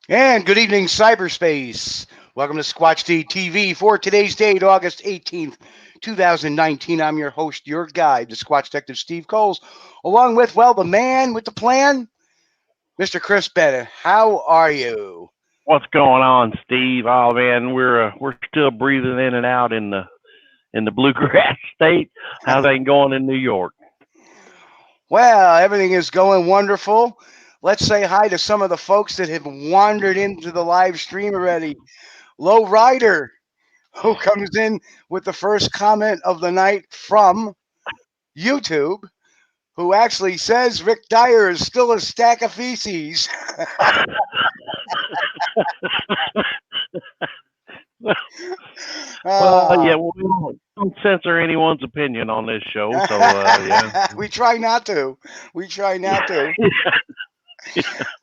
And good evening, cyberspace. Welcome to Squatch-D TV for today's date, August 18th, 2019. I'm your host, your guide, the Squatch Detective Steve Kulls, along with, well, the man with the plan, Mr. Chris Bennett. How are you? What's going on, Steve? Oh man, we're still breathing in and out in the bluegrass state. How's that going in New York? Well, everything is going wonderful. Let's say hi to some of the folks that have wandered into the live stream already. Low Rider, who comes in with the first comment of the night from YouTube, who actually says Rick Dyer is still a stack of feces. Yeah, well, we don't censor anyone's opinion on this show, so yeah. We try not to.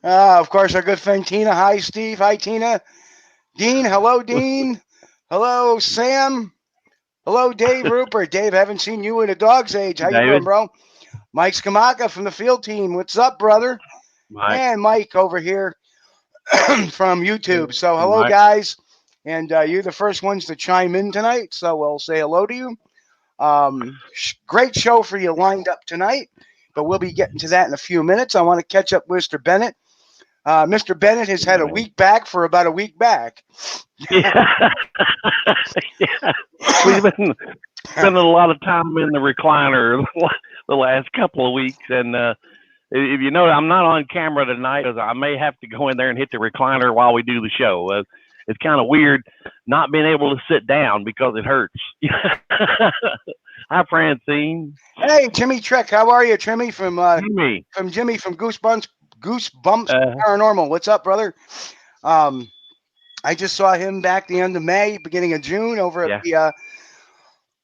Of course, our good friend Tina. Hi, Steve. Hi, Tina. Dean. Hello, Dean. Hello, Sam. Hello, Dave Rupert. Dave, haven't seen you in a dog's age. How you doing, bro? Mike Skamaka from the field team. What's up, brother? Mike. And Mike over here from YouTube. So hello, Mike. Guys. And you're the first ones to chime in tonight, so we'll say hello to you. Great show for you lined up tonight, but we'll be getting to that in a few minutes. I want to catch up with Mr. Bennett. Mr. Bennett has had a week back for about a week back. Yeah. Yeah. We've been spending a lot of time in the recliner the last couple of weeks, and if you know, I'm not on camera tonight because I may have to go in there and hit the recliner while we do the show. It's kind of weird not being able to sit down because it hurts. Hi, Francine. Hey, Jimmy Trek. How are you, Jimmy? From Jimmy from Goosebumps Paranormal. What's up, brother? I just saw him back the end of May, beginning of June over at the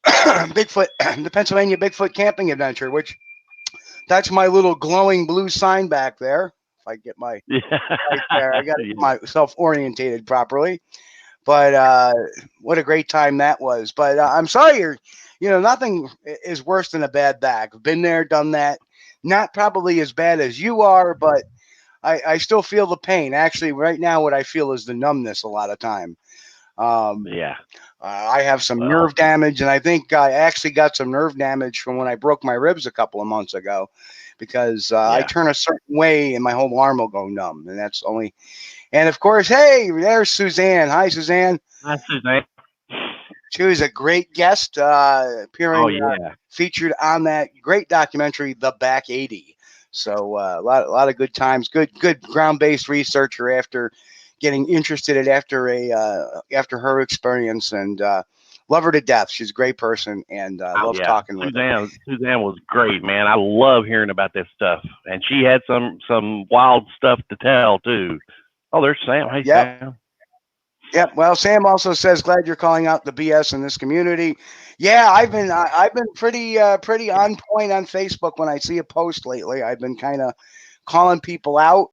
Bigfoot, the Pennsylvania Bigfoot camping adventure, which that's my little glowing blue sign back there. If I get my right there, I got to get myself orientated properly. But what a great time that was. But I'm sorry, nothing is worse than a bad back. I've been there, done that. Not probably as bad as you are, but I still feel the pain. Actually, right now, what I feel is the numbness a lot of time. I have some nerve damage, and I think I actually got some nerve damage from when I broke my ribs a couple of months ago. Because I turn a certain way and my whole arm will go numb. And that's only, and of course, hey, there's Suzanne. Hi, Suzanne. Hi, Suzanne. She was a great guest appearing, featured on that great documentary, The Back 80. So a lot of good times, good ground-based researcher after getting interested in after her experience, and love her to death. She's a great person, and love talking with her. Suzanne was great, man. I love hearing about this stuff, and she had some wild stuff to tell too. Oh, there's Sam. Hey, Sam. Yep. Well, Sam also says, glad you're calling out the BS in this community. Yeah, I've been pretty on point on Facebook when I see a post lately. I've been kind of calling people out.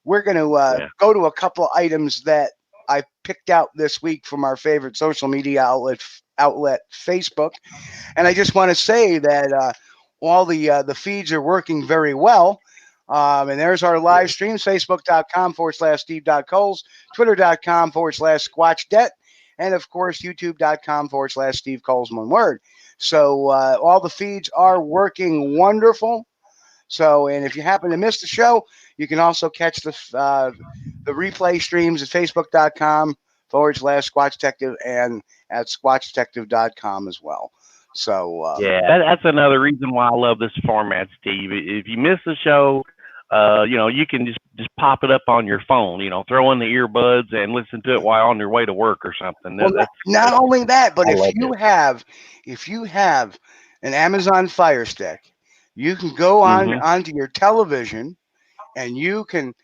We're going to go to a couple of items that I picked out this week from our favorite social media outlet Facebook, and I just want to say that all the feeds are working very well. And there's our live streams, facebook.com/Steve.Kulls, twitter.com/Squatch-D, and of course, youtube.com/Steve Kulls, one word. So all the feeds are working wonderful. So, and if you happen to miss the show, you can also catch the replay streams at facebook.com/SquatchDetective and at squatchdetective.com as well. So that's another reason why I love this format, Steve. If you miss the show, you can just pop it up on your phone, throw in the earbuds and listen to it while on your way to work or something. Well, not only that, but if you have an Amazon Fire Stick, you can go onto your television, and you can.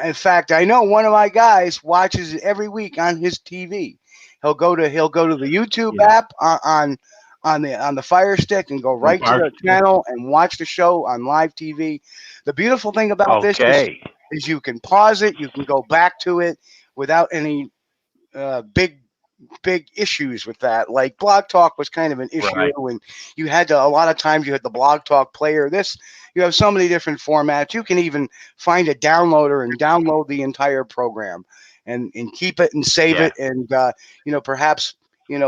In fact, I know one of my guys watches it every week on his TV. He'll go to the YouTube app on the Fire Stick and go right to the channel and watch the show on live TV. The beautiful thing about this is you can pause it, you can go back to it without any big issues with that. Like Blog Talk was kind of an issue, and you had to, a lot of times you had the Blog Talk player. This, you have so many different formats. You can even find a downloader and download the entire program and keep it and save it, and perhaps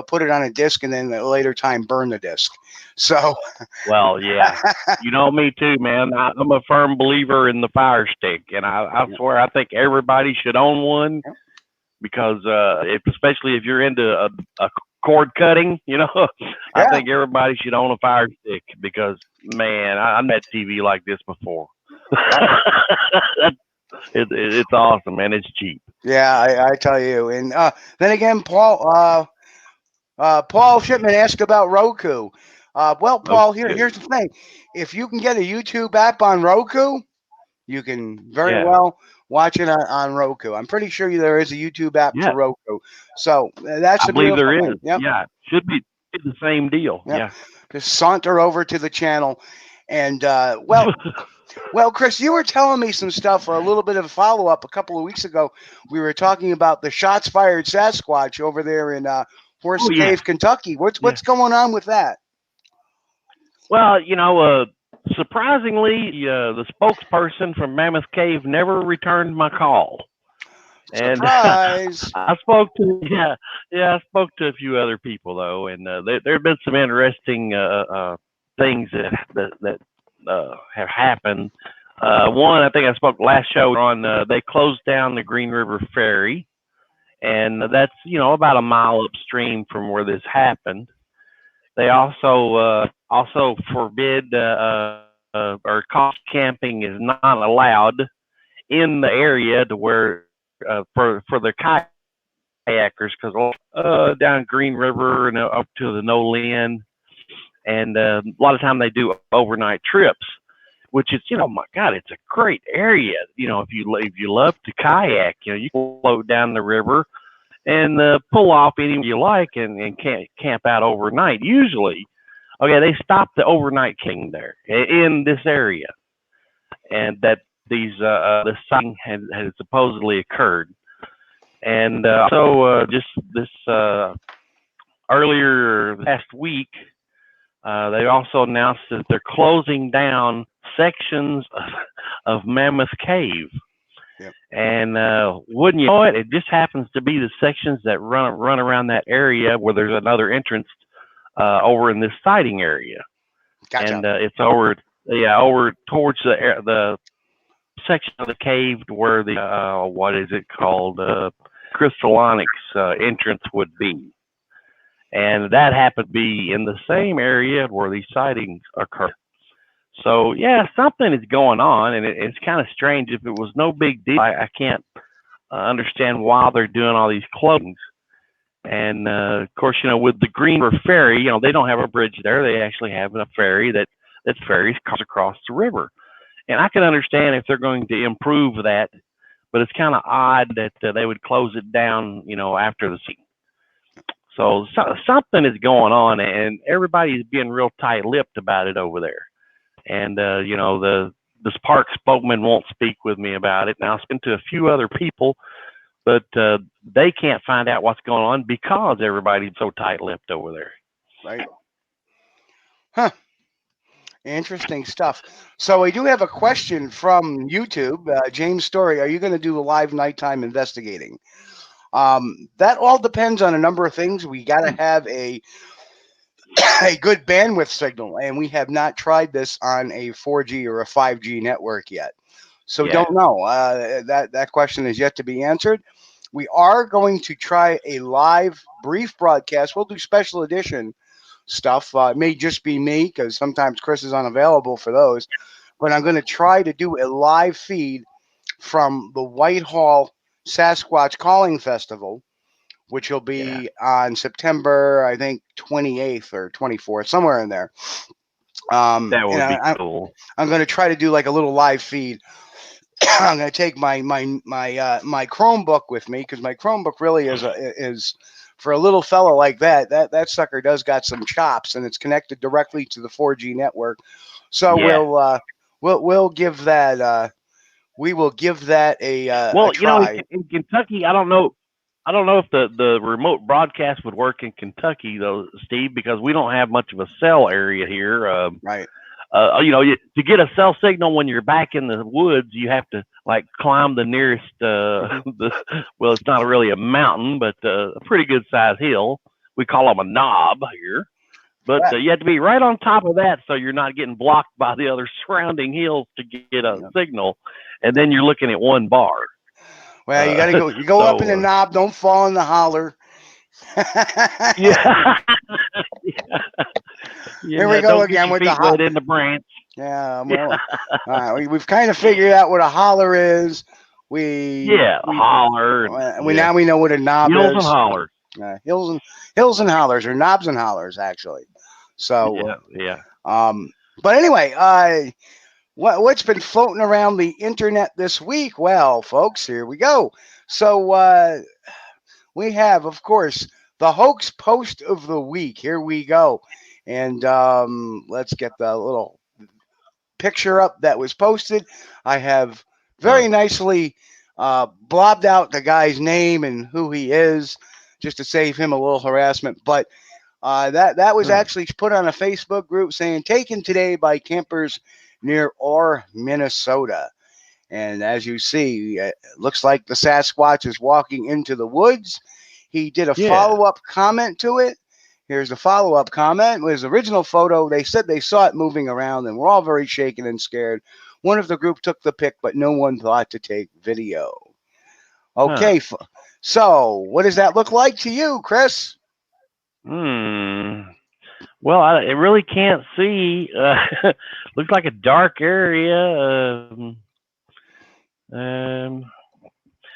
put it on a disc, and then at a later time burn the disc. So, well, yeah, you know me too, man. I'm a firm believer in the Fire Stick, and I swear I think everybody should own one, because especially if you're into a cord cutting, I think everybody should own a Fire Stick, because man, I met TV like this before. It's awesome, man. It's cheap. Yeah, I tell you. And then again, Paul Shipman asked about Roku. Well, Paul, here's the thing. If you can get a YouTube app on Roku, you can very well watch it on Roku. I'm pretty sure there is a YouTube app for Roku. So that's I believe there is. Yep. Yeah, should be the same deal. Yep. Yeah. Just saunter over to the channel. And well, Chris, you were telling me some stuff, a little bit of a follow-up a couple of weeks ago. We were talking about the shots fired Sasquatch over there in Horse Cave, Kentucky. What's going on with that? Well, surprisingly, the spokesperson from Mammoth Cave never returned my call. Surprise! And I spoke to I spoke to a few other people though, and there have been some interesting things that have happened. One, I think I spoke last show on. They closed down the Green River Ferry, and that's about a mile upstream from where this happened. They also forbid or cost camping is not allowed in the area to where for the kayakers, because down Green River and up to the Nolin, and a lot of time they do overnight trips, which is my God, it's a great area. If you love to kayak, you can float down the river and pull off anywhere you like and camp out overnight. Usually, they stop the overnight king there in this area, and that the sighting had supposedly occurred. And so just this earlier last week, they also announced that they're closing down sections of Mammoth Cave. Yep. And wouldn't you know it, it just happens to be the sections that run around that area where there's another entrance over in this sighting area. Gotcha. And it's over towards the section of the cave where the what is it called, crystallonics entrance would be. And that happened to be in the same area where these sightings occur. So yeah, something is going on, and it's kind of strange. If it was no big deal, I can't understand why they're doing all these closings. And of course, with the Green River Ferry, they don't have a bridge there. They actually have a ferry that ferries cars across the river. And I can understand if they're going to improve that, but it's kind of odd that they would close it down, after the season. So something is going on, and everybody's being real tight-lipped about it over there. And this park spokesman won't speak with me about it. Now, I've spoken to a few other people, but they can't find out what's going on because everybody's so tight-lipped over there. Right. Huh. Interesting stuff. So we do have a question from YouTube. James Story, are you going to do a live nighttime investigating? That all depends on a number of things. We got to have a good bandwidth signal, and we have not tried this on a 4G or a 5G network yet. So don't know. That question is yet to be answered. We are going to try a live brief broadcast. We'll do special edition stuff. It may just be me because sometimes Chris is unavailable for those. But I'm going to try to do a live feed from the Whitehall Sasquatch Calling Festival, which will be on September, I think, 28th or 24th, somewhere in there. That would be cool. I'm going to try to do like a little live feed. I'm going to take my Chromebook with me because my Chromebook really is for a little fella like that. That sucker does got some chops, and it's connected directly to the 4G network. So we'll give that we will give that a try. In Kentucky, I don't know if the remote broadcast would work in Kentucky though, Steve, because we don't have much of a cell area here. Right. To get a cell signal when you're back in the woods, you have to like climb the nearest, well, it's not really a mountain, but a pretty good sized hill. We call them a knob here, but you have to be right on top of that so you're not getting blocked by the other surrounding hills to get a signal. And then you're looking at one bar. Well, you got to go. You go up in the knob. Don't fall in the holler. Yeah. Here we go again with the holler in the branch. Yeah. Well, we've kind of figured out what a holler is. Holler. Now we know what a knob is. Hills and hollers. Hills and hollers, or knobs and hollers, actually. So But anyway, what's been floating around the internet this week? Well, folks, here we go. So we have, of course, the hoax post of the week. Here we go. And let's get the little picture up that was posted. I have very nicely blobbed out the guy's name and who he is just to save him a little harassment. But that was actually put on a Facebook group saying, taken today by campers near Orr, Minnesota. And as you see, it looks like the Sasquatch is walking into the woods. He did a follow-up comment to it. Here's the follow-up comment. With his original photo, they said they saw it moving around and were all very shaken and scared. One of the group took the pic, but no one thought to take video. Okay, so what does that look like to you, Chris? Well, I really can't see. Looks like a dark area.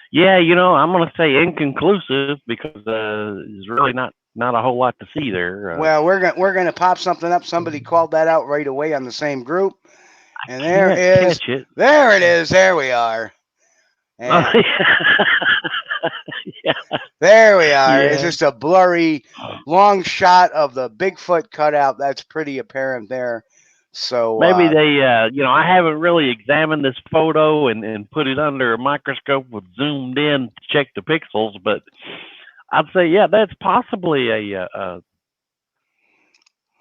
Yeah, I'm going to say inconclusive because there's really not a whole lot to see there. Well, we're gonna pop something up. Somebody called that out right away on the same group, and there it is. There it is. There we are. And there we are. It's just a blurry, long shot of the Bigfoot cutout. That's pretty apparent there. So maybe they, I haven't really examined this photo and put it under a microscope with zoomed in to check the pixels, but I'd say, that's possibly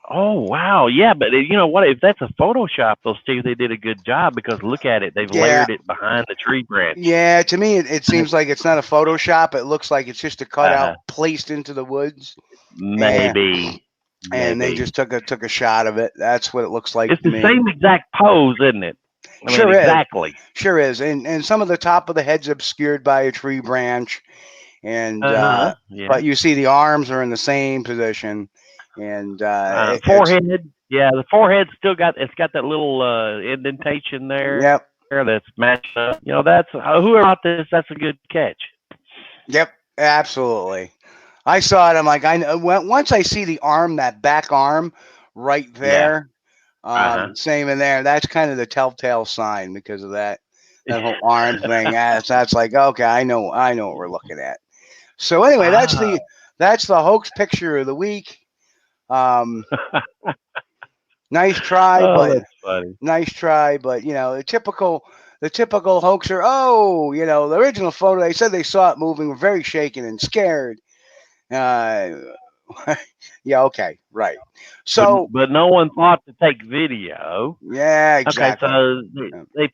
oh, wow. Yeah, but you know what? If that's a Photoshop, they'll see they did a good job because look at it. They've layered it behind the tree branch. Yeah, to me, it seems like it's not a Photoshop. It looks like it's just a cutout placed into the woods. Maybe. And they just took a shot of it. That's what it looks like. It's the same exact pose, isn't it? Sure is. Exactly. Sure is. And some of the top of the head's obscured by a tree branch. And but you see the arms are in the same position. And forehead. Yeah, the forehead's still got that little indentation there. Yep. that's matched up. You know, that's whoever bought this. That's a good catch. Yep, absolutely. I saw it. I'm like, I know. Once I see the arm, that back arm, right there. Same in there. That's kind of the telltale sign because of that whole arm thing. That's like, okay, I know what we're looking at. So anyway, that's the hoax picture of the week. Nice try, but that's funny. Nice try, but you know, the typical hoaxer. Oh, you know, the original photo. They said they saw it moving, were very shaken and scared. Yeah, okay, right. So, but no one thought to take video. Yeah, exactly. Okay, so they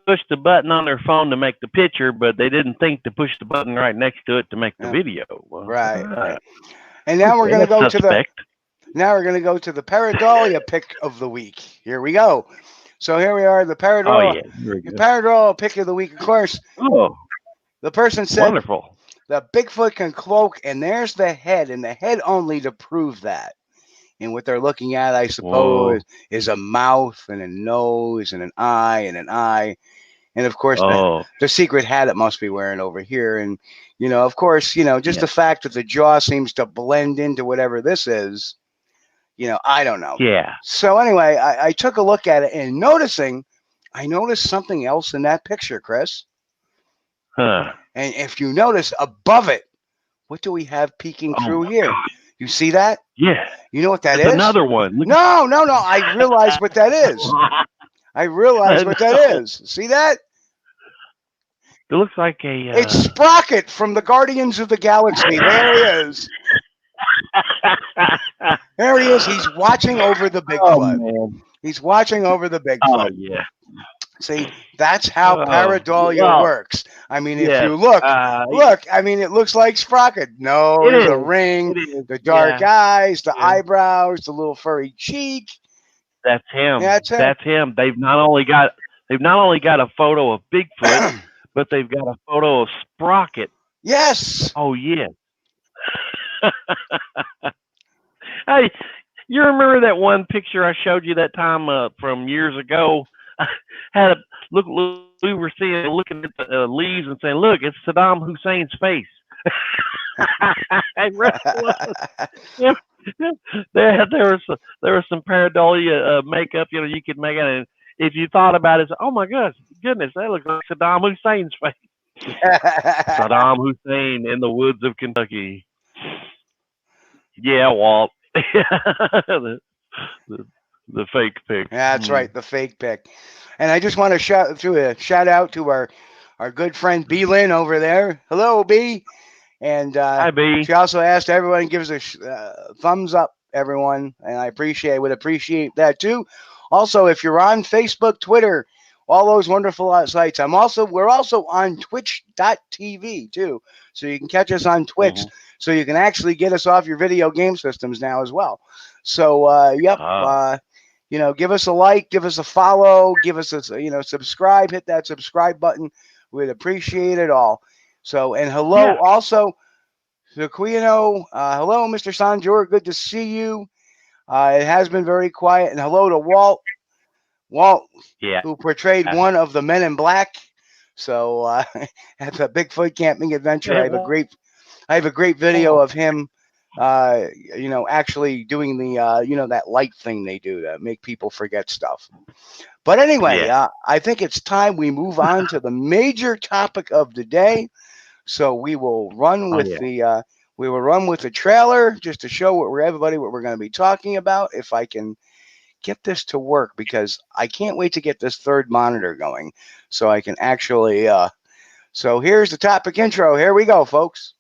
pushed the button on their phone to make the picture, but they didn't think to push the button right next to it to make the video. Well, right. And now we're gonna go to the pareidolia pick of the week. Here we go. So here we are, the pareidolia. The pareidolia pick of the week, of course. Oh, the person said, wonderful. The Bigfoot can cloak, and there's the head, and the head only to prove that. And what they're looking at, I suppose, is a mouth and a nose and an eye and an eye. And of course, the secret hat it must be wearing over here. And, you know, of course, you know, just the fact that the jaw seems to blend into whatever this is, you know, I don't know. Yeah. So anyway, I took a look at it, and I noticed something else in that picture, Chris. Huh. And if you notice above it, what do we have peeking through here? God. You see that? Yeah. You know what that is? Another one. No. I realize what that is. See that? It looks like a... It's Sprocket from the Guardians of the Galaxy. There he is. There he is. He's watching over the Bigfoot. Man. He's watching over the Bigfoot. Oh, yeah. See, that's how pareidolia works. I mean, if you look, I mean, it looks like Sprocket. No, there's a ring, the dark eyes, the eyebrows, the little furry cheek. That's him. That's him. They've not only got a photo of Bigfoot, but they've got a photo of Sprocket. Yes. Oh, yeah. Hey, you remember that one picture I showed you that time from years ago? Had a look. We were looking at the leaves and saying, "Look, it's Saddam Hussein's face." There was some pareidolia makeup. You know, you could make it, and if you thought about it, oh my goodness, that looks like Saddam Hussein's face. Saddam Hussein in the woods of Kentucky. Yeah, Walt. The fake pic. That's right, the fake pic. And I just want to shout out to our good friend B Lynn over there. Hello, B. And hi, B. She also asked everyone to give us a thumbs up, everyone, and I would appreciate that too. Also, if you're on Facebook, Twitter, all those wonderful sites, we're also on Twitch.tv too, so you can catch us on Twitch. So you can actually get us off your video game systems now as well. So you know, give us a like, give us a follow, give us a subscribe, hit that subscribe button. We'd appreciate it all. So, and hello also to Quino. Hello, Mr. Sanjur. Good to see you. It has been very quiet. And hello to Walt. Who portrayed one of the Men in Black. So at the Bigfoot camping adventure, I have a great video of him. You know, actually doing the you know, that light thing they do to make people forget stuff. But anyway, I think it's time we move on to the major topic of the day. So we will run with the trailer just to show everybody what we're going to be talking about. If I can get this to work, because I can't wait to get this third monitor going so I can actually so here's the topic intro. Here we go, folks.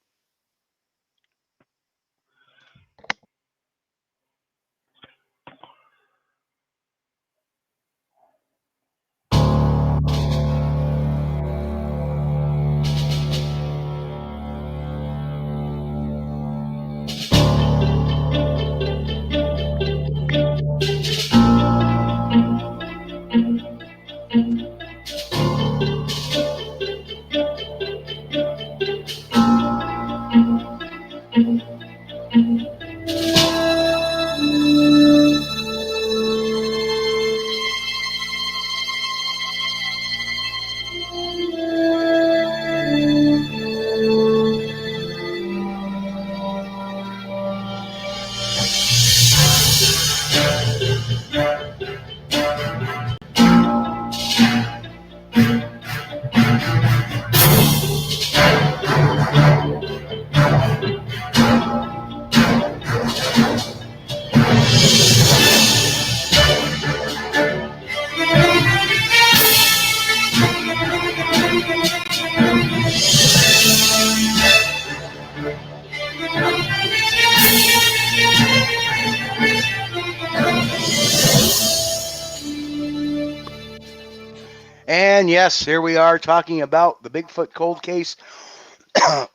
And yes, here we are talking about the Bigfoot cold case.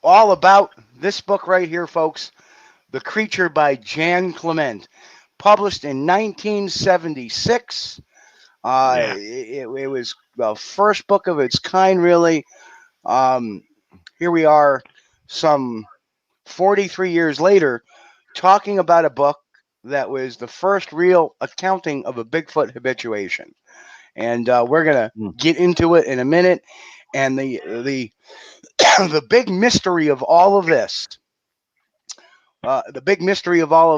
All about this book right here, folks. The Creature by Jan Klement. Published in 1976. It was the first book of its kind, really. Here we are, some 43 years later, talking about a book that was the first real accounting of a Bigfoot habituation. And we're going to get into it in a minute. And the the big mystery of all of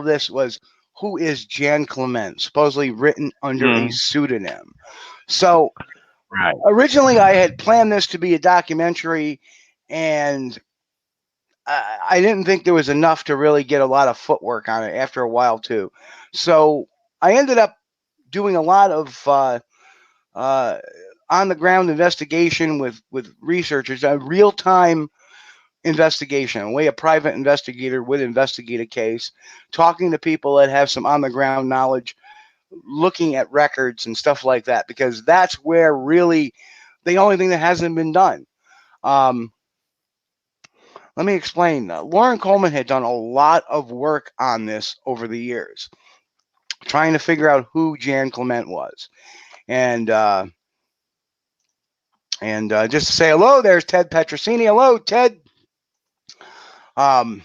this, was, who is Jan Klement, supposedly written under a pseudonym. So originally I had planned this to be a documentary, and I didn't think there was enough to really get a lot of footwork on it after a while too. So I ended up doing a lot of on-the-ground investigation with researchers, a real-time investigation, the way a private investigator would investigate a case, talking to people that have some on-the-ground knowledge, looking at records and stuff like that, because that's where really the only thing that hasn't been done. Let me explain. Lauren Coleman had done a lot of work on this over the years, trying to figure out who Jan Klement was. And just to say hello, there's Ted Petrosini. Hello, Ted. But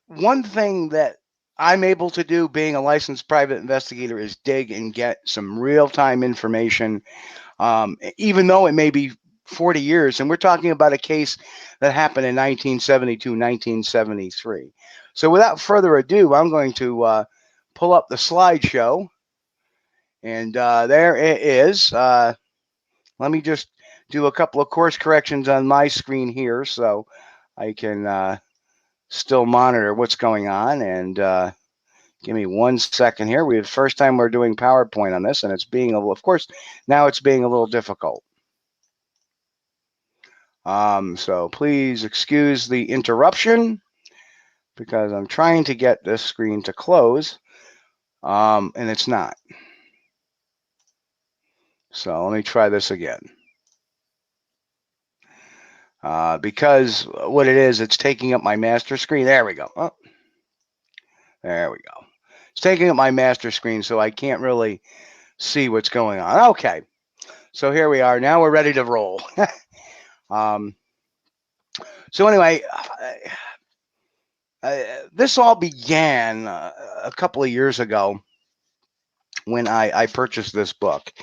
one thing that I'm able to do, being a licensed private investigator, is dig and get some real-time information, even though it may be 40 years. And we're talking about a case that happened in 1972, 1973. So without further ado, I'm going to pull up the slideshow. And there it is. Let me just do a couple of course corrections on my screen here so I can still monitor what's going on. And give me 1 second here. The first time we're doing PowerPoint on this, and it's being of course, now it's being a little difficult. So please excuse the interruption, because I'm trying to get this screen to close, and it's not. So let me try this again. Because what it is, it's taking up my master screen. There we go. Oh, there we go. It's taking up my master screen, so I can't really see what's going on. Okay. So here we are. Now we're ready to roll. So anyway, this all began a couple of years ago when I purchased this book.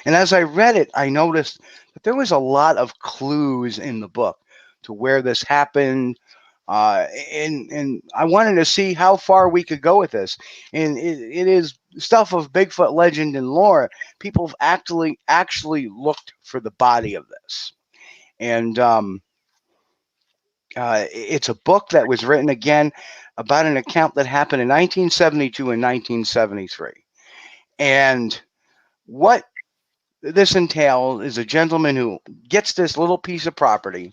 And as I read it, I noticed that there was a lot of clues in the book to where this happened. And I wanted to see how far we could go with this. And it is stuff of Bigfoot legend and lore. People have actually looked for the body of this. And it's a book that was written, again, about an account that happened in 1972 and 1973. And what this entails is a gentleman who gets this little piece of property,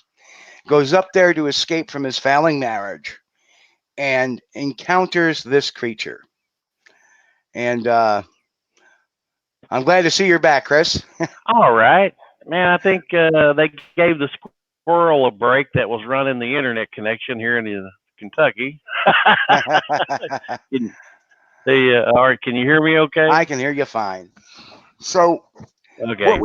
goes up there to escape from his failing marriage, and encounters this creature. And I'm glad to see you're back, Chris. All right. Man, I think they gave the squirrel a break that was running the internet connection here in Kentucky. All right, can you hear me okay? I can hear you fine. So okay.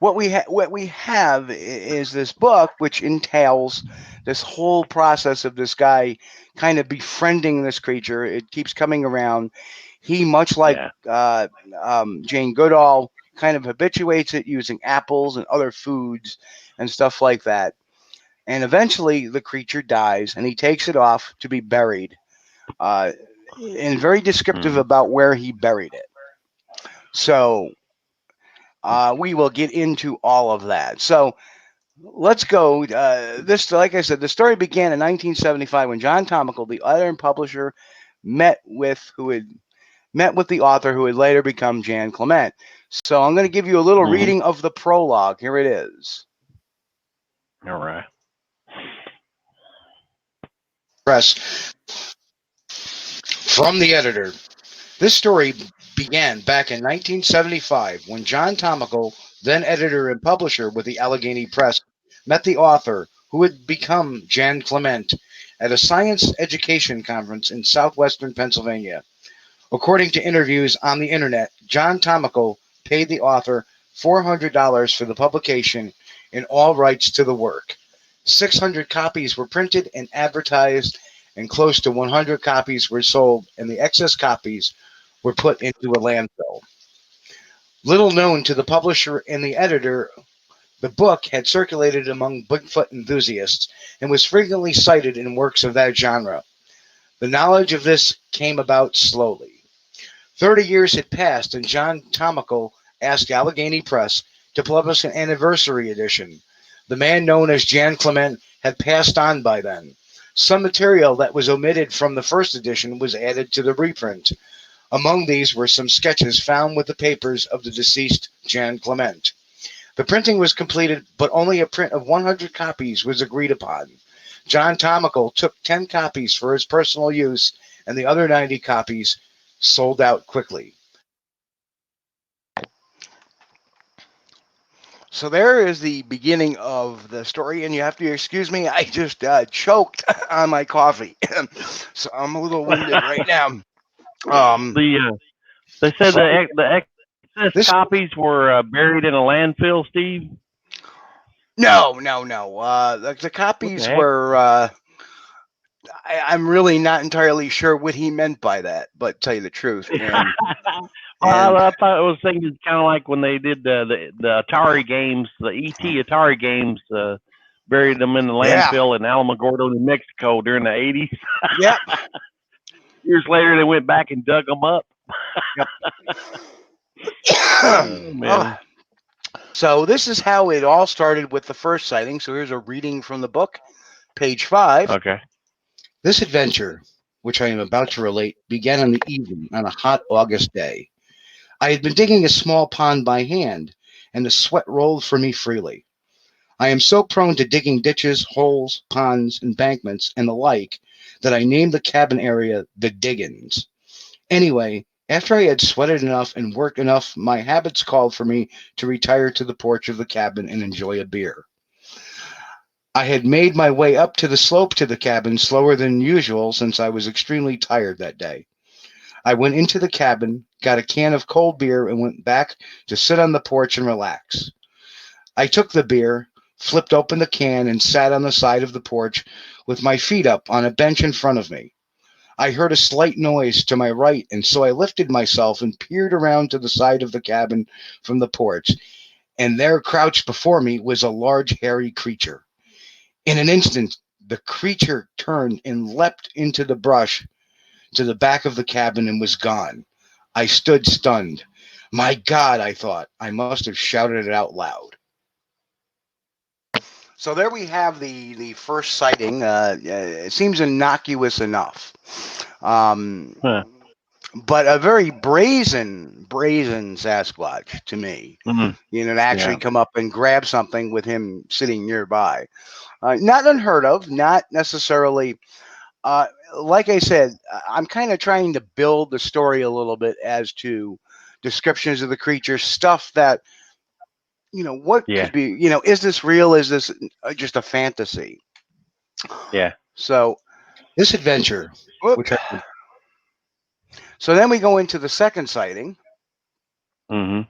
What we have is this book, which entails this whole process of this guy kind of befriending this creature. It keeps coming around. He, much like Jane Goodall, kind of habituates it using apples and other foods and stuff like that. And eventually the creature dies, and he takes it off to be buried. And very descriptive about where he buried it. So we will get into all of that. So let's go. Like I said, the story began in 1975 when John Tomical, the editor and publisher, met with the author who would later become Jan Klement. So I'm going to give you a little reading of the prologue. Here it is. All right. Press from the editor. This story began back in 1975 when John Tomical, then editor and publisher with the Allegheny Press, met the author, who had become Jan Klement, at a science education conference in southwestern Pennsylvania. According to interviews on the internet, John Tomical paid the author $400 for the publication and all rights to the work. 600 copies were printed and advertised, and close to 100 copies were sold, and the excess copies were put into a landfill. Little known to the publisher and the editor, the book had circulated among Bigfoot enthusiasts and was frequently cited in works of that genre. The knowledge of this came about slowly. 30 years had passed, and John Tomical asked Allegheny Press to publish an anniversary edition. The man known as Jan Klement had passed on by then. Some material that was omitted from the first edition was added to the reprint. Among these were some sketches found with the papers of the deceased Jan Klement. The printing was completed, but only a print of 100 copies was agreed upon. John Tomical took 10 copies for his personal use, and the other 90 copies sold out quickly. So there is the beginning of the story, and you have to excuse me, I just choked on my coffee, so I'm a little winded right now. They said the excess copies were buried in a landfill, Steve? No. The copies were, I'm really not entirely sure what he meant by that, but tell you the truth. I thought it was thinking kind of like when they did the Atari games, the ET Atari games, buried them in the landfill in Alamogordo, New Mexico during the 80s. Yep. Years later, they went back and dug them up. Yep. Oh, man. So this is how it all started with the first sighting. So here's a reading from the book, page 5. Okay. This adventure, which I am about to relate, began in the evening on a hot August day. I had been digging a small pond by hand, and the sweat rolled for me freely. I am so prone to digging ditches, holes, ponds, embankments, and the like that I named the cabin area the Diggins. Anyway, after I had sweated enough and worked enough, my habits called for me to retire to the porch of the cabin and enjoy a beer. I had made my way up to the slope to the cabin slower than usual since I was extremely tired that day. I went into the cabin, got a can of cold beer, and went back to sit on the porch and relax. I took the beer, flipped open the can, and sat on the side of the porch with my feet up on a bench in front of me. I heard a slight noise to my right, and so I lifted myself and peered around to the side of the cabin from the porch, and there crouched before me was a large hairy creature. In an instant, the creature turned and leapt into the brush to the back of the cabin and was gone. I stood stunned. My God, I thought. I must have shouted it out loud. So there we have the first sighting. It seems innocuous enough. But a very brazen Sasquatch to me. Mm-hmm. You know, to actually come up and grab something with him sitting nearby. Not unheard of, not necessarily. Like I said, I'm kind of trying to build the story a little bit as to descriptions of the creature, stuff that, you know, what could be, you know, is this real? Is this just a fantasy? Yeah. So this adventure, so then we go into the second sighting. Mm-hmm.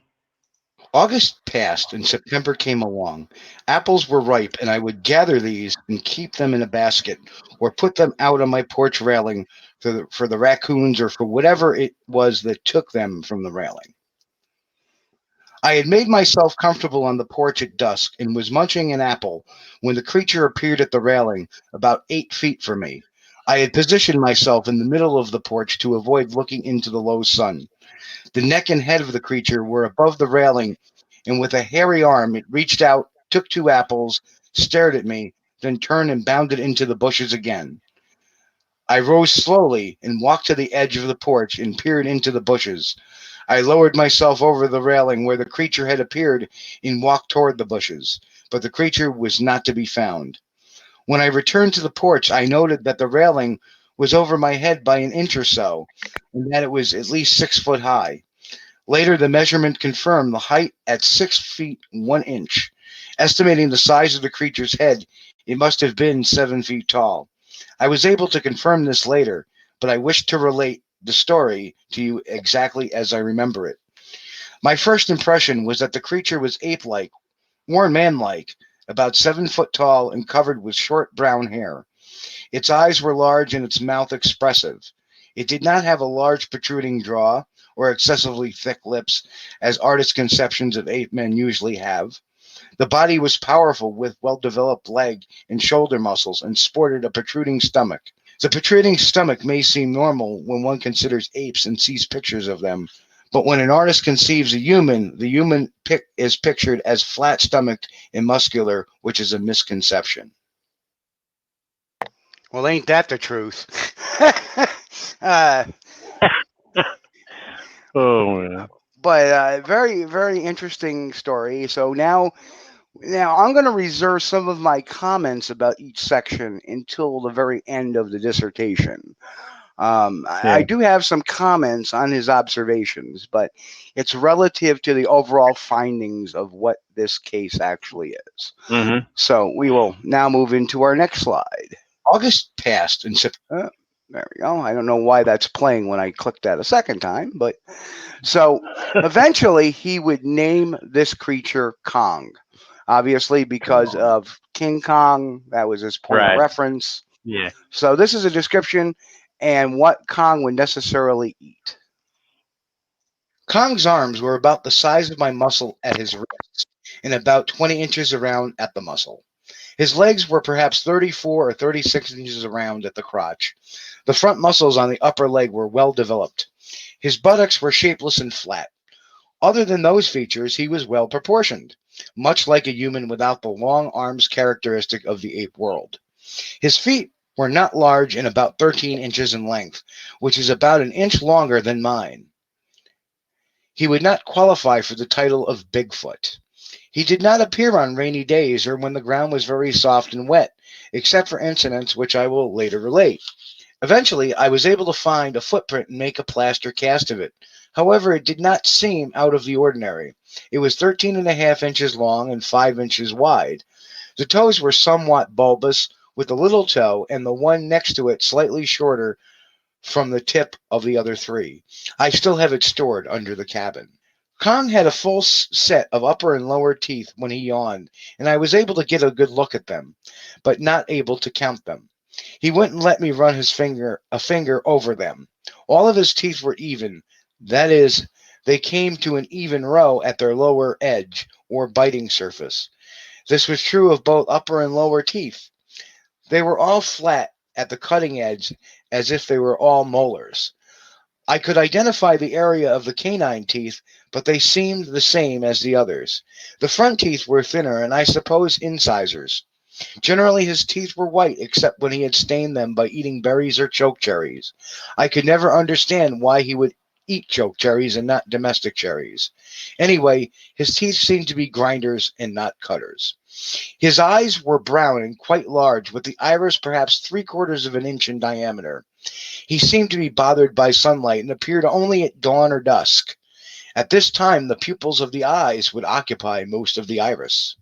August passed and September came along. Apples were ripe, and I would gather these and keep them in a basket or put them out on my porch railing for the raccoons or for whatever it was that took them from the railing. I had made myself comfortable on the porch at dusk and was munching an apple when the creature appeared at the railing about 8 feet from me. I had positioned myself in the middle of the porch to avoid looking into the low sun. The neck and head of the creature were above the railing, and with a hairy arm, it reached out, took 2 apples, stared at me, then turned and bounded into the bushes again. I rose slowly and walked to the edge of the porch and peered into the bushes. I lowered myself over the railing where the creature had appeared and walked toward the bushes. but the creature was not to be found. When I returned to the porch, I noted that the railing was over my head by an inch or so, and that it was at least 6 foot high. Later, the measurement confirmed the height at 6 feet 1 inch. Estimating the size of the creature's head, it must have been 7 feet tall. I was able to confirm this later, but I wish to relate the story to you exactly as I remember it. My first impression was that the creature was ape-like, or man-like, about 7 foot tall and covered with short brown hair. Its eyes were large and its mouth expressive. It did not have a large protruding jaw or excessively thick lips, as artists' conceptions of ape men usually have. The body was powerful with well-developed leg and shoulder muscles and sported a protruding stomach. The protruding stomach may seem normal when one considers apes and sees pictures of them, but when an artist conceives a human, the human is pictured as flat-stomached and muscular, which is a misconception. Well, ain't that the truth? Oh, man. But very, very interesting story. So now I'm going to reserve some of my comments about each section until the very end of the dissertation. I do have some comments on his observations, but it's relative to the overall findings of what this case actually is. Mm-hmm. So we will now move into our next slide. August passed and September. There we go. I don't know why that's playing when I clicked that a second time, but so eventually he would name this creature Kong, obviously because of King Kong. That was his point of reference. Yeah. So this is a description and what Kong would necessarily eat. Kong's arms were about the size of my muscle at his wrist and about 20 inches around at the muscle. His legs were perhaps 34 or 36 inches around at the crotch. The front muscles on the upper leg were well developed. His buttocks were shapeless and flat. Other than those features, he was well proportioned, much like a human without the long arms characteristic of the ape world. His feet were not large and about 13 inches in length, which is about an inch longer than mine. He would not qualify for the title of Bigfoot. He did not appear on rainy days or when the ground was very soft and wet, except for incidents which I will later relate. Eventually, I was able to find a footprint and make a plaster cast of it. However, it did not seem out of the ordinary. It was 13.5 inches long and 5 inches wide. The toes were somewhat bulbous, with the little toe and the one next to it slightly shorter from the tip of the other three. I still have it stored under the cabin. Kong had a full set of upper and lower teeth when he yawned, and I was able to get a good look at them, but not able to count them. He wouldn't let me run a finger over them. All of his teeth were even. That is, they came to an even row at their lower edge, or biting surface. This was true of both upper and lower teeth. They were all flat at the cutting edge, as if they were all molars. I could identify the area of the canine teeth, but they seemed the same as the others. The front teeth were thinner and I suppose incisors. Generally, his teeth were white, except when he had stained them by eating berries or choke cherries. I could never understand why he would eat choke cherries and not domestic cherries. Anyway, his teeth seemed to be grinders and not cutters. His eyes were brown and quite large, with the iris perhaps 3/4 of an inch in diameter. He seemed to be bothered by sunlight and appeared only at dawn or dusk. At this time, the pupils of the eyes would occupy most of the iris.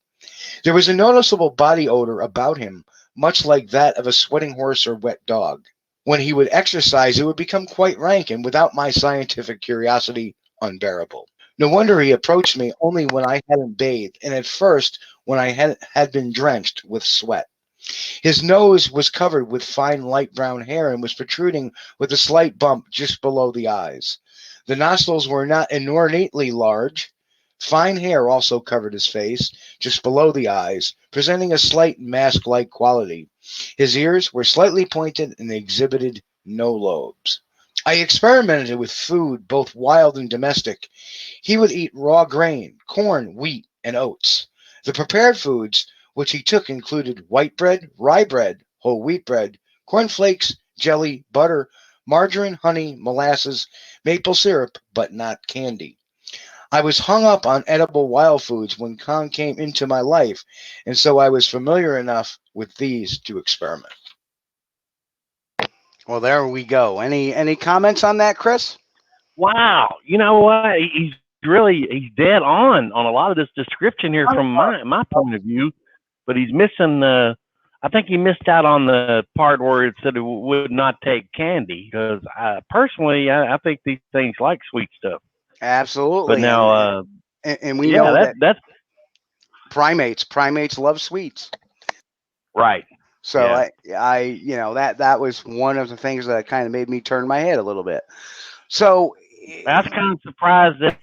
There was a noticeable body odor about him, much like that of a sweating horse or wet dog. When he would exercise, it would become quite rank and, without my scientific curiosity, unbearable. No wonder he approached me only when I hadn't bathed, and at first when I had been drenched with sweat. His nose was covered with fine light brown hair and was protruding with a slight bump just below the eyes. The nostrils were not inordinately large. Fine hair also covered his face, just below the eyes, presenting a slight mask-like quality. His ears were slightly pointed and exhibited no lobes. I experimented with food, both wild and domestic. He would eat raw grain, corn, wheat, and oats. The prepared foods which he took included white bread, rye bread, whole wheat bread, cornflakes, jelly, butter, margarine, honey, molasses, maple syrup, but not candy. I was hung up on edible wild foods when Kong came into my life, and so I was familiar enough with these to experiment. Well, there we go. Any comments on that, Chris? Wow. You know what? He's dead on a lot of this description here from my point of view, but he's missing I think he missed out on the part where it said it would not take candy, because personally, I think these things like sweet stuff. Absolutely. But now, and we know that's primates love sweets. Right. So I that was one of the things that kind of made me turn my head a little bit. So I was kind of surprised that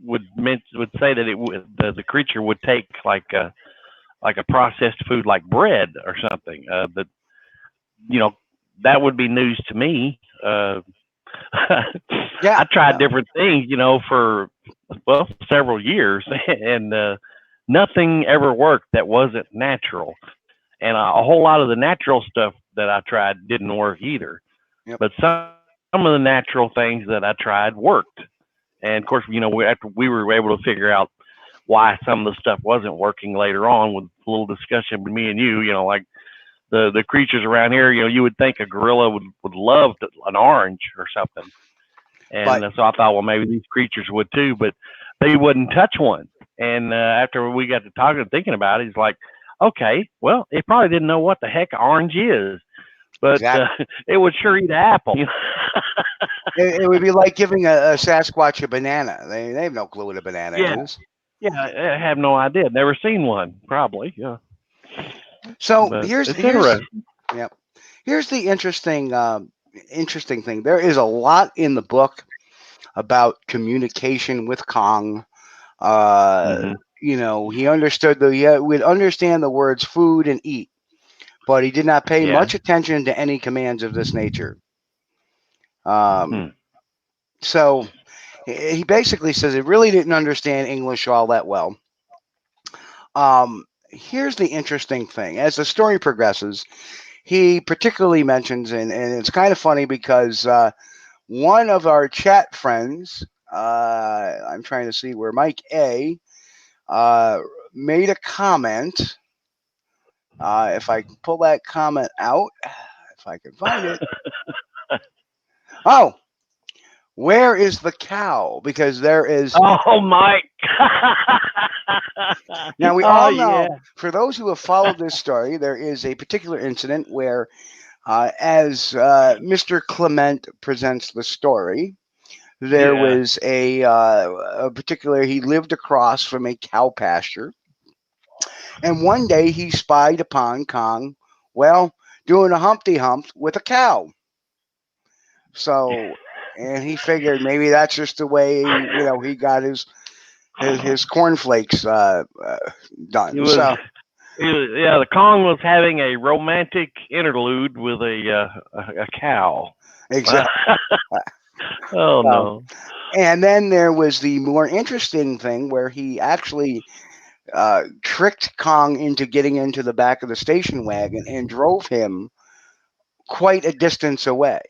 would say that the creature would take like a processed food like bread or something. That would be news to me. I tried different things, for several years, and nothing ever worked that wasn't natural. And a whole lot of the natural stuff that I tried didn't work either. Yep. But some of the natural things that I tried worked. And of course, after we were able to figure out why some of the stuff wasn't working later on, with a little discussion with me and you, like the creatures around here, you would think a gorilla would love an orange or something. And so I thought, well, maybe these creatures would too, but they wouldn't touch one. And after we got to talking and thinking about it, he's like, okay, well, it probably didn't know what the heck orange is, but it would sure eat an apple. It would be like giving a Sasquatch a banana. They have no clue what a banana is. Yeah, I have no idea. Never seen one, probably. Yeah. So here's the interesting thing. There is a lot in the book about communication with Kong. He understood he would understand the words food and eat, but he did not pay much attention to any commands of this nature. So he basically says he really didn't understand English all that well. Here's the interesting thing. As the story progresses, he particularly mentions, and it's kind of funny because one of our chat friends, I'm trying to see where Mike A, made a comment. If I can pull that comment out, if I can find it. Oh, where is the cow? Because there is. Oh, Mike. Now, we all know, for those who have followed this story, there is a particular incident where, as Mr. Klement presents the story, there was a particular, he lived across from a cow pasture. And one day he spied upon Kong, doing a Humpty Hump with a cow. So, and he figured maybe that's just the way, he got his cornflakes done. The Kong was having a romantic interlude with a cow. Exactly. Oh, no. And then there was the more interesting thing where he actually tricked Kong into getting into the back of the station wagon and drove him quite a distance away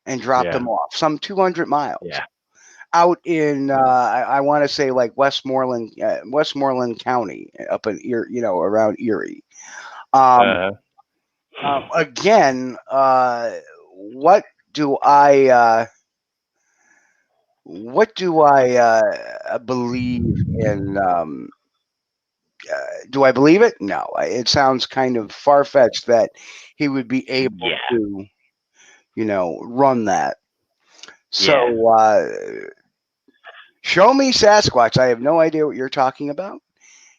and dropped him off, some 200 miles. Out in I want to say like Westmoreland County, up in Erie, around Erie. Again, what do I believe in? Do I believe it? No. It sounds kind of far-fetched that he would be able to, run that. So, show me Sasquatch. I have no idea what you're talking about.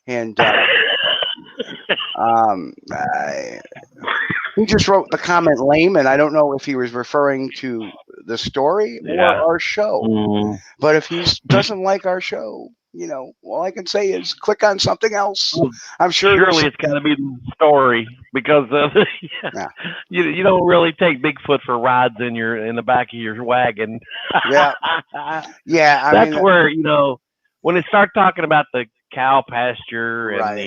And he just wrote the comment lame, and I don't know if he was referring to the story or our show. But if he doesn't like our show, all I can say is click on something else. I'm sure. Surely it's got to be the story, because you don't really take Bigfoot for rides in the back of your wagon. That's where when they start talking about the cow pasture and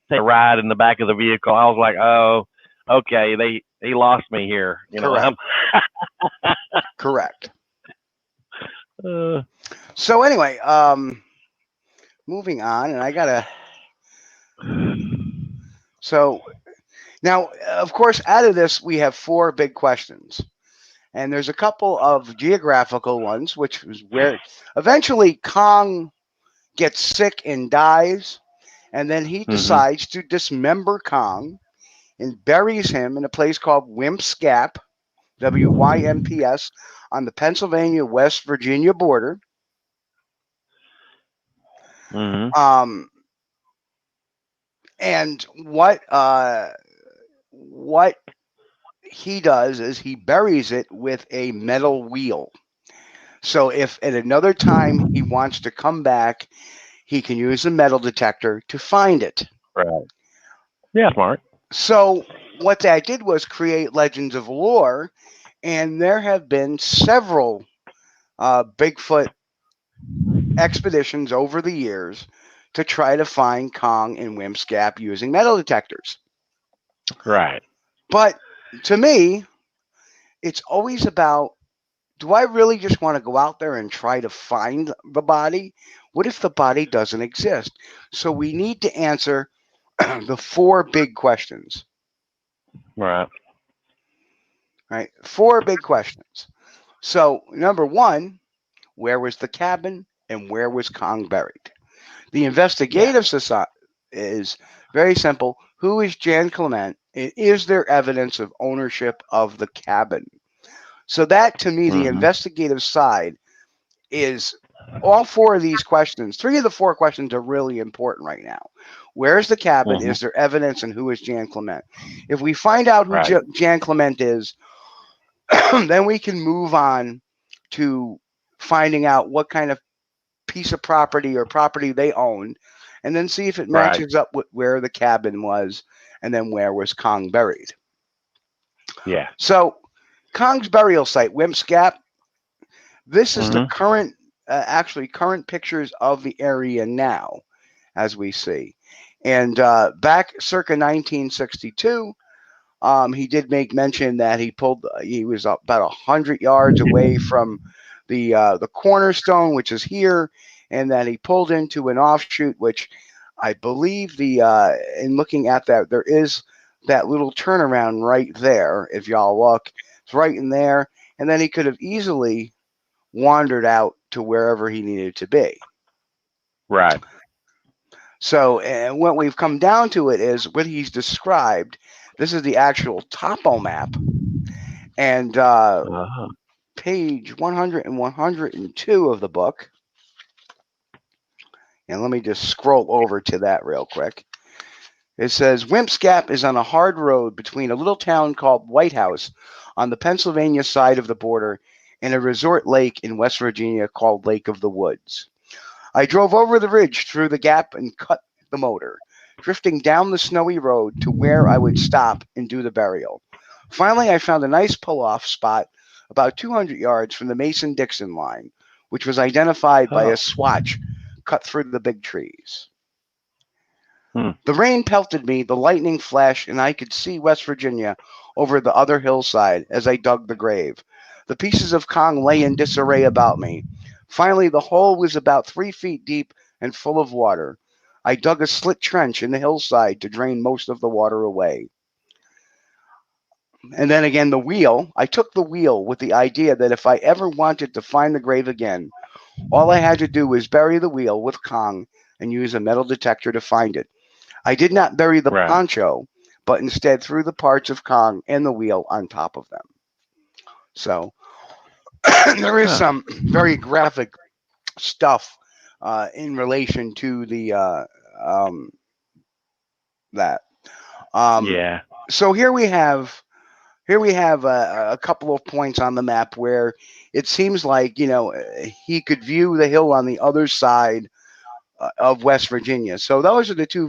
the ride in the back of the vehicle, I was like, oh, okay, he lost me here. Correct. So anyway, moving on, and I gotta. So now, of course, out of this we have 4 big questions, and there's a couple of geographical ones, which is where eventually Kong gets sick and dies, and then he decides to dismember Kong and buries him in a place called Wimp's Gap, WYMPS, on the Pennsylvania-West Virginia border. And what he does is he buries it with a metal wheel. So if at another time he wants to come back, he can use a metal detector to find it. Right. Yeah, smart. So what that did was create legends of lore, and there have been several Bigfoot expeditions over the years to try to find Kong in Wimp's Gap using metal detectors. Right. But to me, it's always about, do I really just want to go out there and try to find the body? What if the body doesn't exist? So we need to answer the 4 big questions. Right. Right? 4 big questions. So number 1, where was the cabin and where was Kong buried? The investigative society is very simple. Who is Jan Klement? And is there evidence of ownership of the cabin? So that, to me, the investigative side is all 4 of these questions. 3 of the 4 questions are really important right now. Where's the cabin? Is there evidence? And who is Jan Klement? If we find out who Jan Klement is, then we can move on to finding out what kind of piece of property or property they owned, and then see if it matches up with where the cabin was, and then where was Kong buried. Yeah. So Kong's burial site, Wimp's Gap. This is the current, current pictures of the area now, as we see. And back circa 1962, he did make mention that he was about 100 yards away from the cornerstone, which is here, and that he pulled into an offshoot, which I believe in looking at that, there is that little turnaround right there. If y'all look, it's right in there, and then he could have easily wandered out to wherever he needed to be. Right. So, and what we've come down to it is what he's described. This is the actual topo map, and page 100 and 102 of the book. And let me just scroll over to that real quick. It says Wimp's Gap is on a hard road between a little town called White House on the Pennsylvania side of the border and a resort lake in West Virginia called Lake of the Woods. I drove over the ridge through the gap and cut the motor, drifting down the snowy road to where I would stop and do the burial. Finally, I found a nice pull-off spot about 200 yards from the Mason-Dixon line, which was identified by a swatch cut through the big trees. The rain pelted me, the lightning flashed, and I could see West Virginia over the other hillside as I dug the grave. The pieces of Kong lay in disarray about me. Finally, the hole was about 3 feet deep and full of water. I dug a slit trench in the hillside to drain most of the water away. And then again, the wheel. I took the wheel with the idea that if I ever wanted to find the grave again, all I had to do was bury the wheel with Kong and use a metal detector to find it. I did not bury the poncho, but instead threw the parts of Kong and the wheel on top of them. So there is some very graphic stuff in relation to the that. So here we have a couple of points on the map where it seems like, he could view the hill on the other side of West Virginia. So those are the 2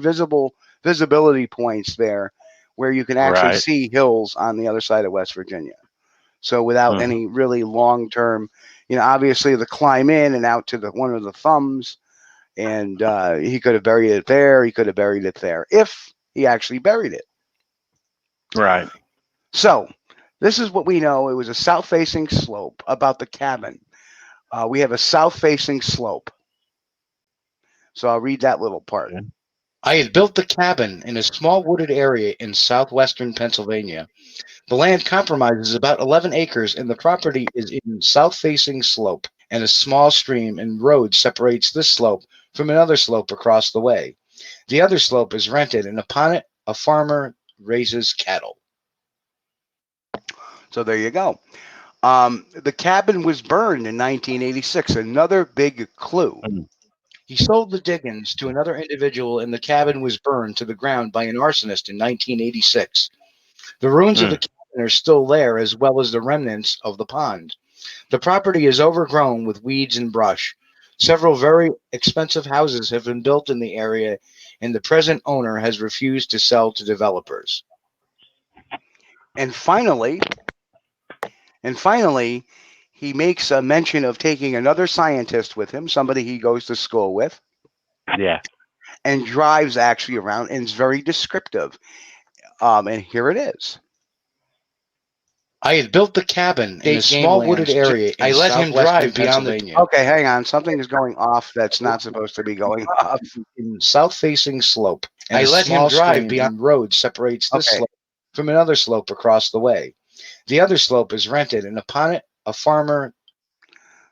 visibility points there where you can actually see hills on the other side of West Virginia. So without any really long-term, obviously the climb in and out to one of the thumbs, and he could have buried it there. He could have buried it there if he actually buried it. Right. So this is what we know. It was a south-facing slope about the cabin. we have a south-facing slope. So I'll read that little part. I had built the cabin in a small wooded area in southwestern Pennsylvania. The land comprises about 11 acres, and the property is in south-facing slope, and a small stream and road separates this slope from another slope across the way. The other slope is rented, and upon it, a farmer raises cattle. So there you go. The cabin was burned in 1986. Another big clue. He sold the diggings to another individual, and the cabin was burned to the ground by an arsonist in 1986. The ruins of the cabin are still there, as well as the remnants of the pond. The property is overgrown with weeds and brush. Several very expensive houses have been built in the area, and the present owner has refused to sell to developers. And finally, he makes a mention of taking another scientist with him, somebody he goes to school with. Yeah. And drives actually around, and is very descriptive. And here it is. I had built the cabin in a small wooded area. I let him drive beyond the... Okay, hang on. Something is going off that's not supposed to be going off. In south-facing slope. And I let him drive beyond road separates this slope from another slope across the way. The other slope is rented, and upon it, a farmer...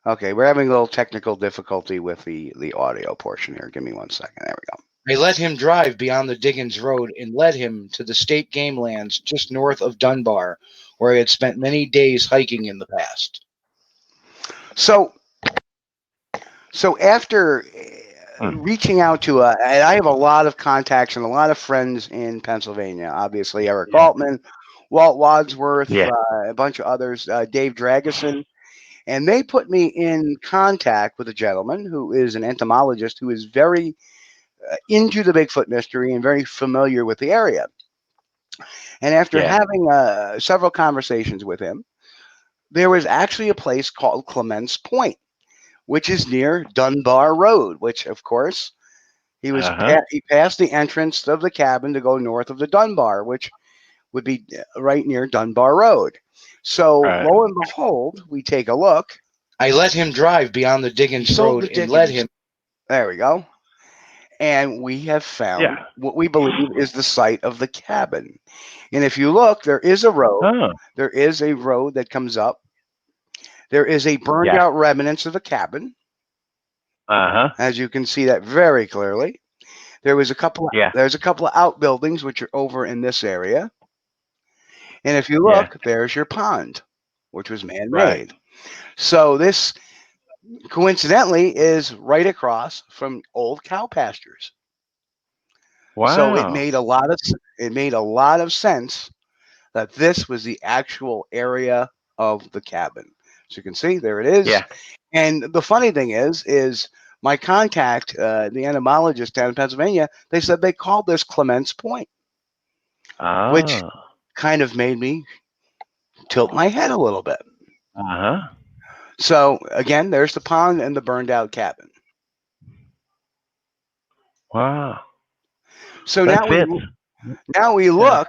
Okay, we're having a little technical difficulty with the audio portion here. Give me 1 second. There we go. I let him drive beyond the Diggins Road and led him to the state game lands just north of Dunbar, where I had spent many days hiking in the past. So after reaching out to and I have a lot of contacts and a lot of friends in Pennsylvania. Obviously, Eric Altman, Walt Wadsworth, a bunch of others, Dave Drageson. And they put me in contact with a gentleman who is an entomologist who is very into the Bigfoot mystery and very familiar with the area. And after having several conversations with him, there was actually a place called Clements Point, which is near Dunbar Road, which, of course, he was he passed the entrance of the cabin to go north of the Dunbar, which would be right near Dunbar Road. So, lo and behold, we take a look. I let him drive beyond the Diggins Road and led him. There we go. And we have found what we believe is the site of the cabin. And if you look, there is a road. There is a road that comes up. There is a burned out remnants of the cabin. As you can see that very clearly. There was a couple. There's a couple of outbuildings which are over in this area. And if you look, there's your pond, which was man-made. So this, coincidentally, is right across from old cow pastures. Wow! So it made a lot of sense that this was the actual area of the cabin. So you can see there it is. And the funny thing is my contact, the entomologist down in Pennsylvania, they said they called this Clements Point, which kind of made me tilt my head a little bit. So again, there's the pond and the burned out cabin. Wow. So now we look.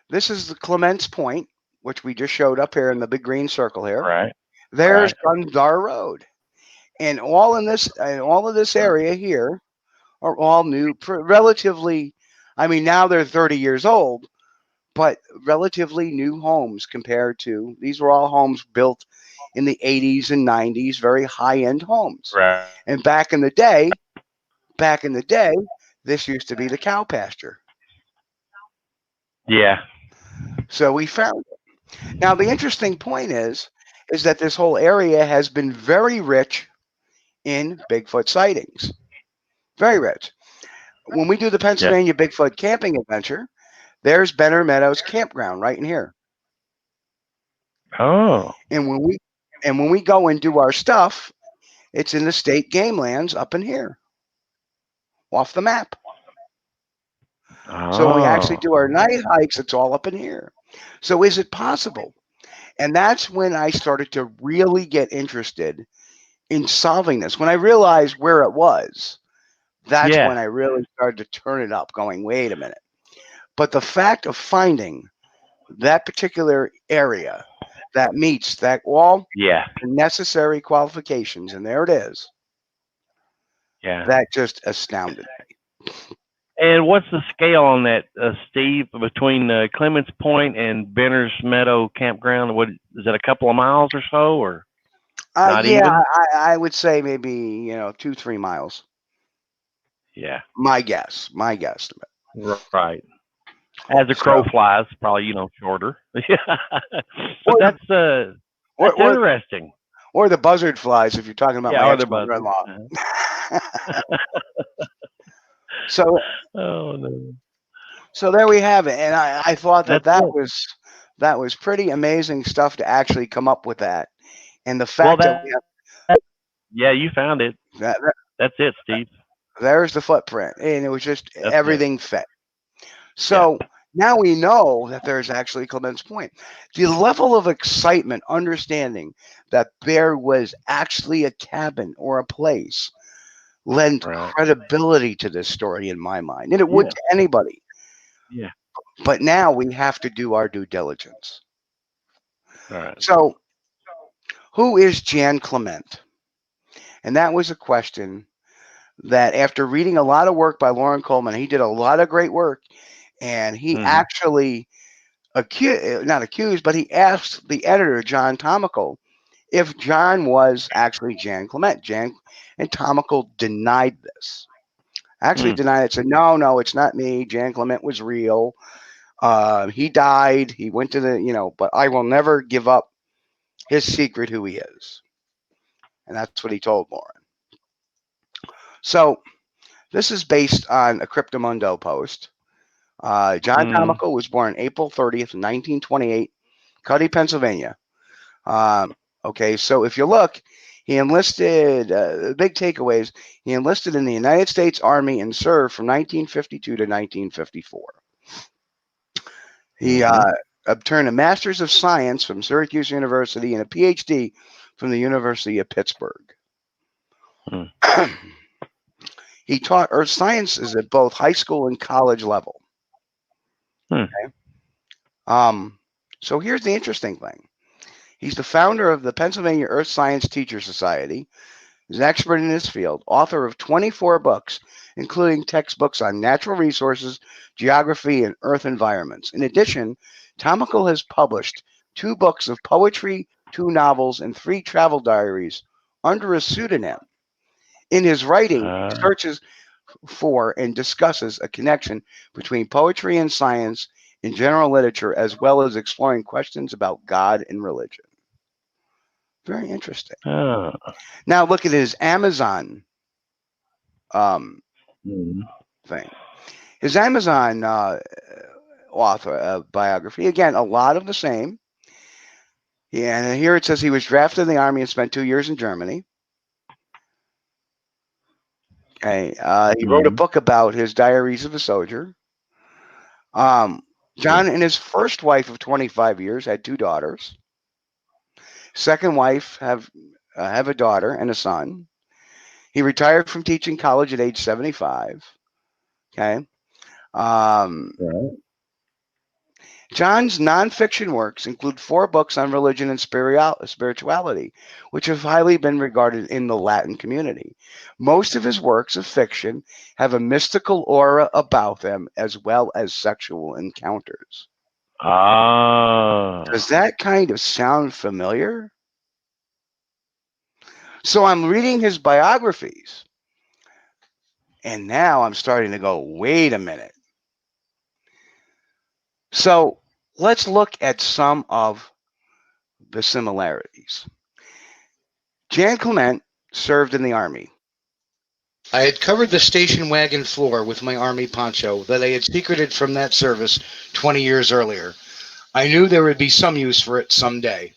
This is the Clements Point, which we just showed up here in the big green circle here. There's Dunbar Road, and all of this area here are all new, relatively. I mean, now they're 30 years old, but relatively new homes compared to, these were all homes built in the 80s and 90s, very high-end homes. And back in the day, this used to be the cow pasture. So we found it. Now, the interesting point is that this whole area has been very rich in Bigfoot sightings. Very rich. When we do the Pennsylvania Bigfoot camping adventure, there's Benner Meadows Campground right in here. And when we go and do our stuff, it's in the state game lands up in here, off the map. So when we actually do our night hikes, it's all up in here. So is it possible? And that's when I started to really get interested in solving this. When I realized where it was, that's when I really started to turn it up, going, wait a minute. But the fact of finding that particular area that meets that all Yeah. the necessary qualifications, and there it is. Yeah. That just astounded me. And what's the scale on that, Steve, between Clements Point and Benner's Meadow Campground? What is that? A couple of miles or so, or not yeah, even? I would say maybe 2-3 miles. Yeah. My guesstimate. Right. As a crow flies, probably shorter. Yeah. But that's interesting. Or the buzzard flies, if you're talking about my ex-mother-in-law. So, oh no. So there we have it, and I thought that was pretty amazing stuff to actually come up with that, and the fact yeah, you found it. That's it, Steve. There's the footprint, and it was just everything fit. So now we know that there's actually Clements Point. The level of excitement, understanding that there was actually a cabin or a place, lent credibility to this story in my mind, and it would to anybody. Yeah. But now we have to do our due diligence. All right. So, who is Jan Klement? And that was a question that, after reading a lot of work by Loren Coleman, he did a lot of great work, and he actually not accused, but he asked the editor, John Tomical, if John was actually Jan Klement. And Tomical denied this. Actually denied it, said, no, it's not me. Jan Klement was real. He died. He went to the, but I will never give up his secret who he is. And that's what he told Loren. So this is based on a Cryptomundo post. John Tomical was born April 30th, 1928, Cuddy, Pennsylvania. Okay, so if you look, he enlisted, the big takeaways, he enlisted in the United States Army and served from 1952 to 1954. He obtained a Master's of Science from Syracuse University and a PhD from the University of Pittsburgh. He taught earth sciences at both high school and college level. Okay. So here's the interesting thing. He's the founder of the Pennsylvania Earth Science Teacher Society. He's an expert in his field, author of 24 books, including textbooks on natural resources, geography, and earth environments. In addition, Tomical has published 2 books of poetry, 2 novels, and 3 travel diaries under a pseudonym. In his writing, he searches for and discusses a connection between poetry and science in general literature, as well as exploring questions about God and religion. Very interesting. Now look at his Amazon thing. His Amazon author biography, again, a lot of the same. Yeah, and here it says he was drafted in the Army and spent 2 years in Germany. Okay, he wrote a book about his Diaries of a Soldier. John and his first wife of 25 years had 2 daughters. Second wife have a daughter and a son. He retired from teaching college at age 75. Okay. John's nonfiction works include 4 books on religion and spirituality, which have highly been regarded in the Latin community. Most of his works of fiction have a mystical aura about them, as well as sexual encounters. Does that kind of sound familiar? So I'm reading his biographies, and now I'm starting to go, wait a minute. So let's look at some of the similarities. Jan Klement served in the Army. I had covered the station wagon floor with my Army poncho that I had secreted from that service 20 years earlier. I knew there would be some use for it someday.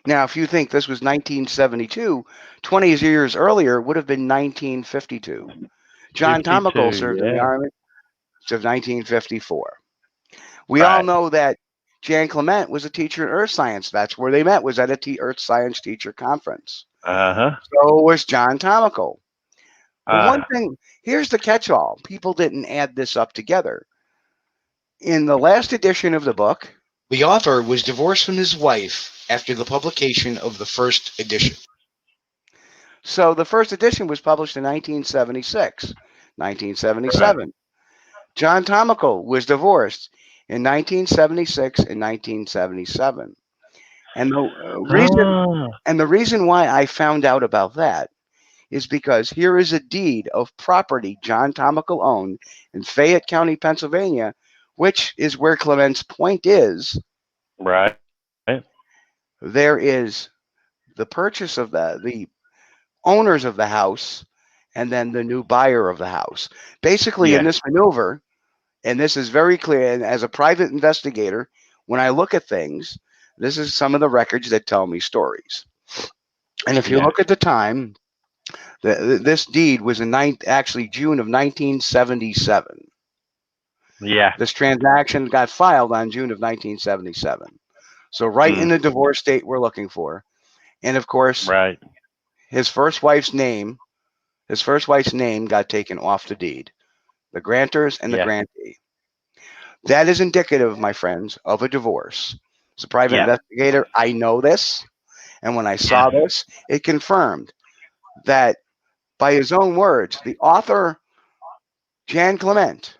Now, if you think this was 1972, 20 years earlier would have been 1952. John Tomical served in the Army of 1954. We all know that Jan Klement was a teacher in earth science. That's where they met, was at a earth science teacher conference. So was John Tomical. But one thing, here's the catch-all. People didn't add this up together. In the last edition of the book, The author was divorced from his wife after the publication of the first edition. So the first edition was published in 1976, 1977. Right. John Tomical was divorced in 1976 and 1977. And the reason why I found out about that is because here is a deed of property John Tomical owned in Fayette County, Pennsylvania, which is where Clement's point is. Right. There is the purchase of the owners of the house and then the new buyer of the house. Basically, in this maneuver, and this is very clear, and as a private investigator, when I look at things, this is some of the records that tell me stories. And if you look at the time, this deed was in June of 1977. Yeah. This transaction got filed on June of 1977. So right in the divorce date we're looking for. And of course, his first wife's name got taken off the deed. The grantors and the grantee. That is indicative, my friends, of a divorce. As a private investigator, I know this. And when I saw this, it confirmed that, by his own words, the author, Jan Klement,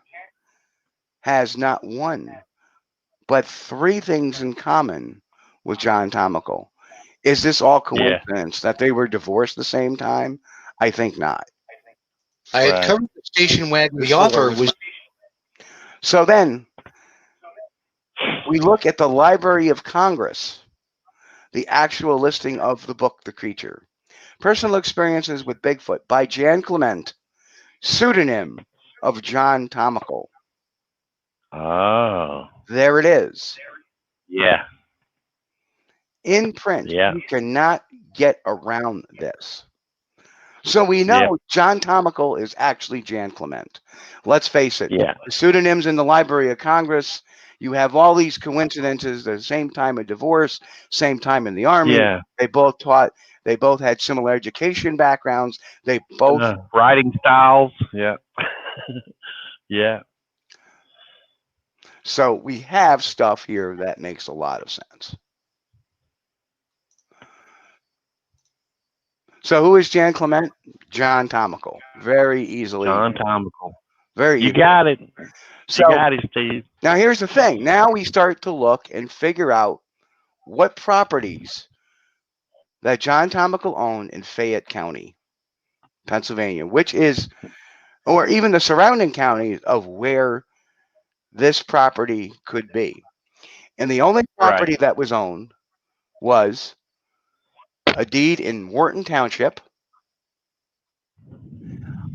has not one, but three things in common with John Tomical. Is this all coincidence that they were divorced the same time? I think not. I had covered the station wagon. The author was. So then we look at the Library of Congress, the actual listing of the book, The Creature. Personal Experiences with Bigfoot by Jan Klement, pseudonym of John Tomical. Oh. There it is. Yeah. In print. Yeah. You cannot get around this. So we know John Tomical is actually Jan Klement. Let's face it. Yeah. The pseudonyms in the Library of Congress, you have all these coincidences, the same time of divorce, same time in the Army. Yeah. They both taught, they both had similar education backgrounds. They both writing styles. Yeah. Yeah. So we have stuff here that makes a lot of sense. So who is Jan Klement? John Tomical. Very easily. John Tomical. Very easily. You got it. So, you got it, Steve. Now here's the thing. Now we start to look and figure out what properties that John Tomical owned in Fayette County, Pennsylvania, which is, or even the surrounding counties of where this property could be. And the only property that was owned was a deed in Wharton Township.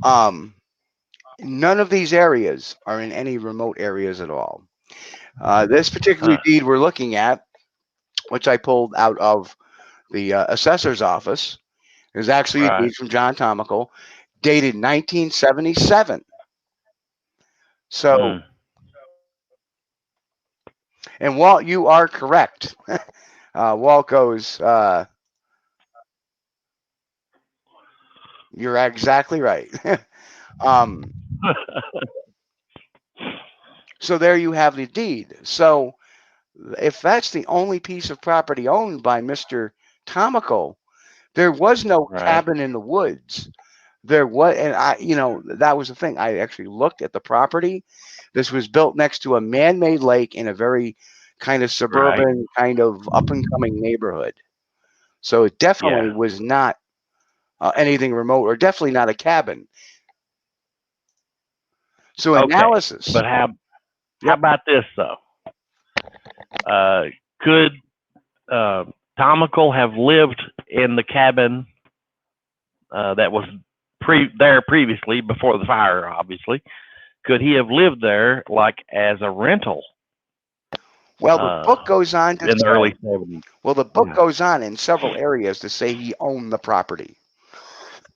None of these areas are in any remote areas at all. This particular deed we're looking at, which I pulled out of the assessor's office, is actually a deed from John Tomical, dated 1977. So, and Walt, you are correct. Walt goes, you're exactly right. So there you have the deed. So if that's the only piece of property owned by Mr. Tomical, there was no cabin in the woods. There was, and that was the thing. I actually looked at the property. This was built next to a man-made lake in a very kind of suburban, kind of up-and-coming neighborhood. So it definitely was not anything remote, or definitely not a cabin. So analysis. But how about this, though? Could Tomical have lived in the cabin that was there previously, before the fire, obviously? Could he have lived there, like, as a rental? Well, the book goes on to in the early 70s. Well, the book goes on in several areas to say he owned the property.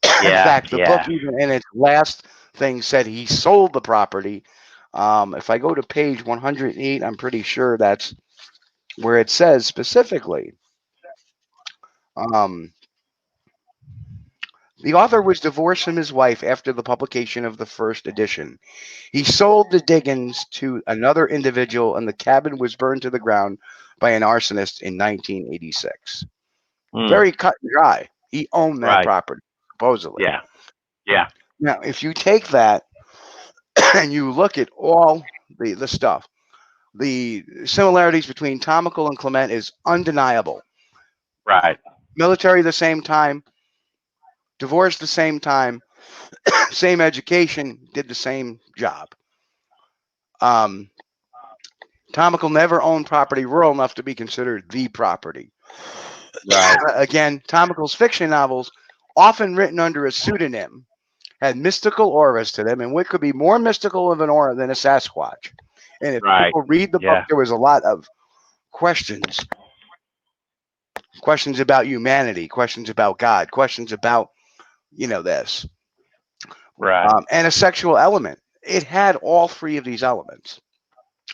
In fact, the book, even in its last thing, said he sold the property. If I go to page 108, I'm pretty sure that's where it says The author was divorced from his wife after the publication of the first edition. He sold the diggings to another individual, and the cabin was burned to the ground by an arsonist in 1986. Very cut and dry. He owned that property, supposedly. Yeah. Yeah. Now, if you take that and you look at all the stuff, the similarities between Tomical and Klement is undeniable. Right. Military the same time, divorced the same time, same education, did the same job. Tomical never owned property rural enough to be considered the property. Right. Again, Tomical's fiction novels, often written under a pseudonym, had mystical auras to them, and what could be more mystical of an aura than a Sasquatch? And if people read the book, there was a lot of questions about humanity, questions about God, questions about, this. Right. And a sexual element. It had all three of these elements.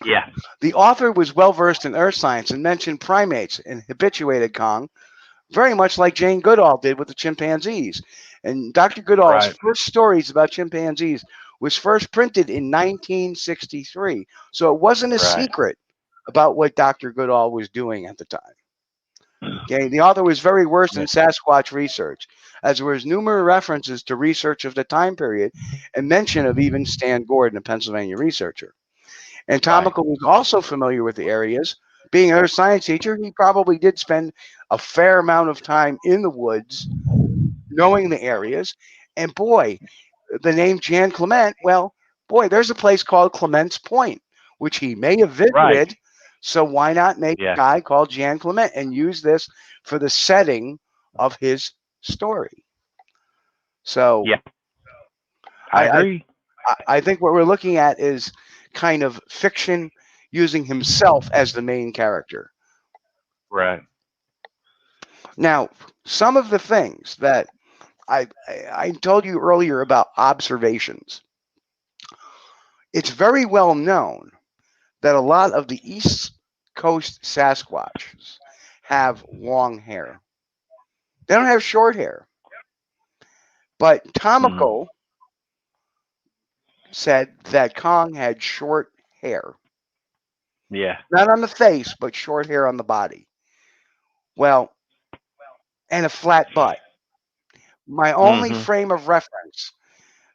Yeah. The author was well versed in earth science and mentioned primates and habituated Kong, very much like Jane Goodall did with the chimpanzees. And Dr. Goodall's first stories about chimpanzees was first printed in 1963. So it wasn't a secret about what Dr. Goodall was doing at the time. Okay, the author was very versed in Sasquatch research, as there was numerous references to research of the time period and mention of even Stan Gordon, a Pennsylvania researcher. And Tomical was also familiar with the areas. Being an earth science teacher, he probably did spend a fair amount of time in the woods, knowing the areas. And boy, the name Jan Klement, well, boy, there's a place called Clement's Point, which he may have visited. So why not make a guy called Jan Klement and use this for the setting of his story? So I agree. I think what we're looking at is kind of fiction using himself as the main character. Right. Now, some of the things that I told you earlier about observations. It's very well known that a lot of the East Coast Sasquatches have long hair. They don't have short hair. But Tomical said that Kong had short hair. Yeah. Not on the face, but short hair on the body. Well, and a flat butt. My only frame of reference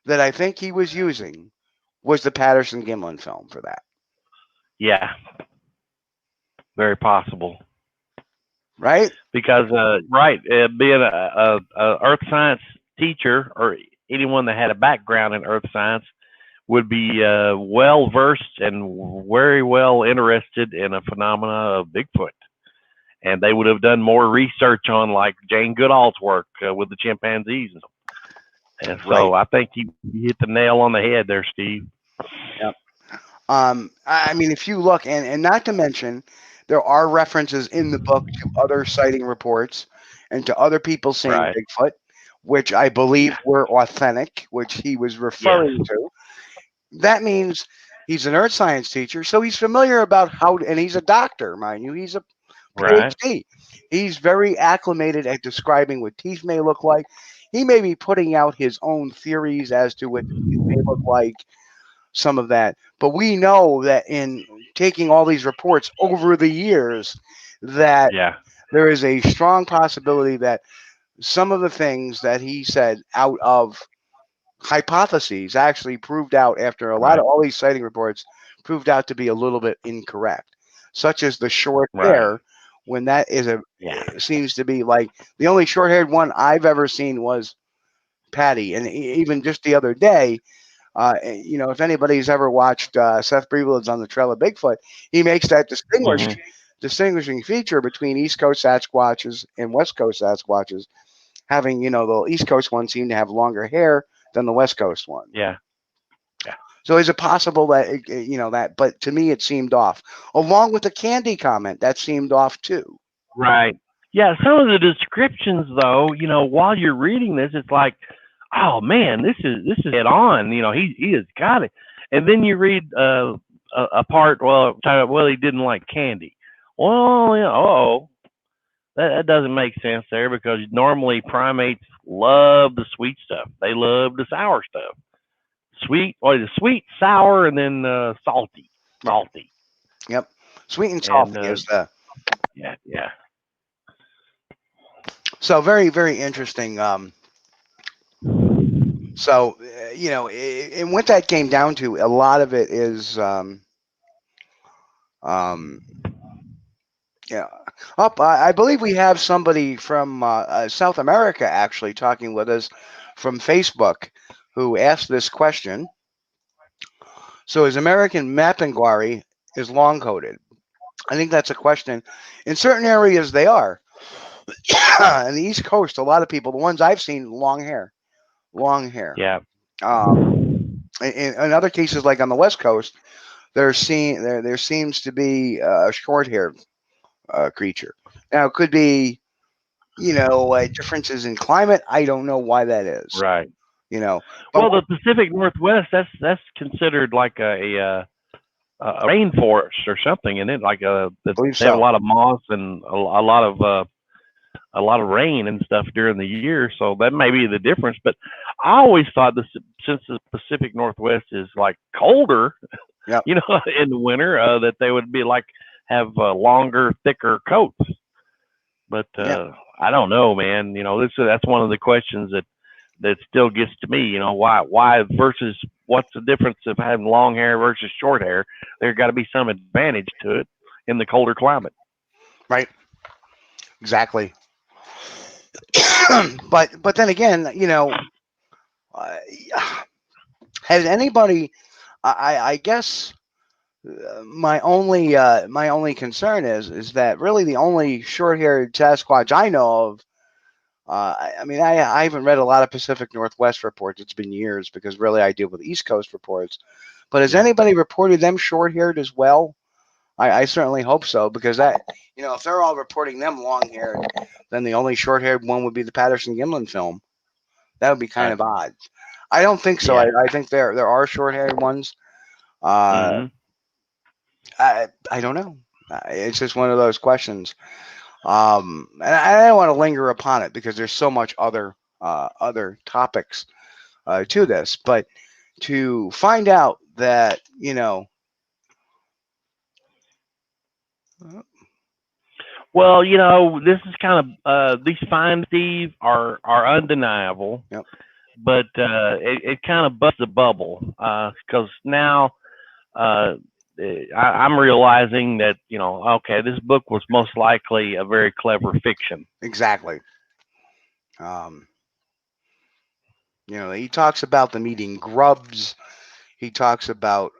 that I think he was using was the Patterson-Gimlin film for that. Yeah. Very possible. Right? Because, being a earth science teacher or anyone that had a background in earth science would be well versed and very well interested in a phenomena of Bigfoot. And they would have done more research on like Jane Goodall's work with the chimpanzees. And so I think you hit the nail on the head there, Steve. Yep. I mean, if you look, and not to mention, there are references in the book to other sighting reports and to other people seeing Bigfoot, which I believe were authentic, which he was referring to. That means he's an earth science teacher, so he's familiar about how, and he's a doctor, mind you. He's a PhD. He's very acclimated at describing what teeth may look like. He may be putting out his own theories as to what teeth may look like, some of that. But we know that in taking all these reports over the years, that there is a strong possibility that some of the things that he said out of hypotheses actually proved out after a lot of all these sighting reports proved out to be a little bit incorrect, such as the short hair. When that is seems to be like the only short-haired one I've ever seen was Patty, and even just the other day, if anybody's ever watched Seth Breveled's On the Trail of Bigfoot, he makes that distinguishing feature between East Coast Sasquatches and West Coast Sasquatches, having the East Coast one seem to have longer hair than the West Coast one. Yeah. So is it possible that that? But to me, it seemed off. Along with the candy comment, that seemed off too. Right. Yeah. Some of the descriptions, though, while you're reading this, it's like, oh man, this is head on. He has got it. And then you read a part. Well, he didn't like candy. Well, that doesn't make sense there, because normally primates love the sweet stuff. They love the sour stuff. Sweet, sour, and then salty. Yep. Sweet and salty is the. Yeah. So very, very interesting. So and what that came down to, a lot of it is, I believe we have somebody from South America actually talking with us from Facebook who asked this question. So is American Mapinguari is long coated? I think that's a question. In certain areas they are. On the East Coast, a lot of people, the ones I've seen, long hair. Yeah. In other cases, like on the West Coast, there seems to be a short-haired creature. Now, it could be, differences in climate. I don't know why that is. Right. But well, the Pacific Northwest, that's considered like a rainforest or something, isn't it? Like they have a lot of moss and a lot of rain and stuff during the year, so that may be the difference. But I always thought since the Pacific Northwest is like colder, yep. in the winter, that they would be have longer, thicker coats. But I don't know, man. That's one of the questions that still gets to me. Why versus what's the difference of having long hair versus short hair? There's got to be some advantage to it in the colder climate. Right. Exactly. but then again, has anybody? I guess my only concern is that really the only short-haired Sasquatch I know of. I haven't read a lot of Pacific Northwest reports. It's been years because really I deal with East Coast reports. But has anybody reported them short-haired as well? I certainly hope so, because that, if they're all reporting them long-haired, then the only short-haired one would be the Patterson-Gimlin film. That would be kind of odd. I don't think so. Yeah. I think there are short-haired ones. I don't know. It's just one of those questions. And I don't want to linger upon it because there's so much other topics to this, but to find out that well, this is kind of these finds, Steve, are undeniable. Yep. But it kind of busts the bubble, because now I'm realizing that okay, this book was most likely a very clever fiction. Exactly. He talks about them eating grubs. He talks about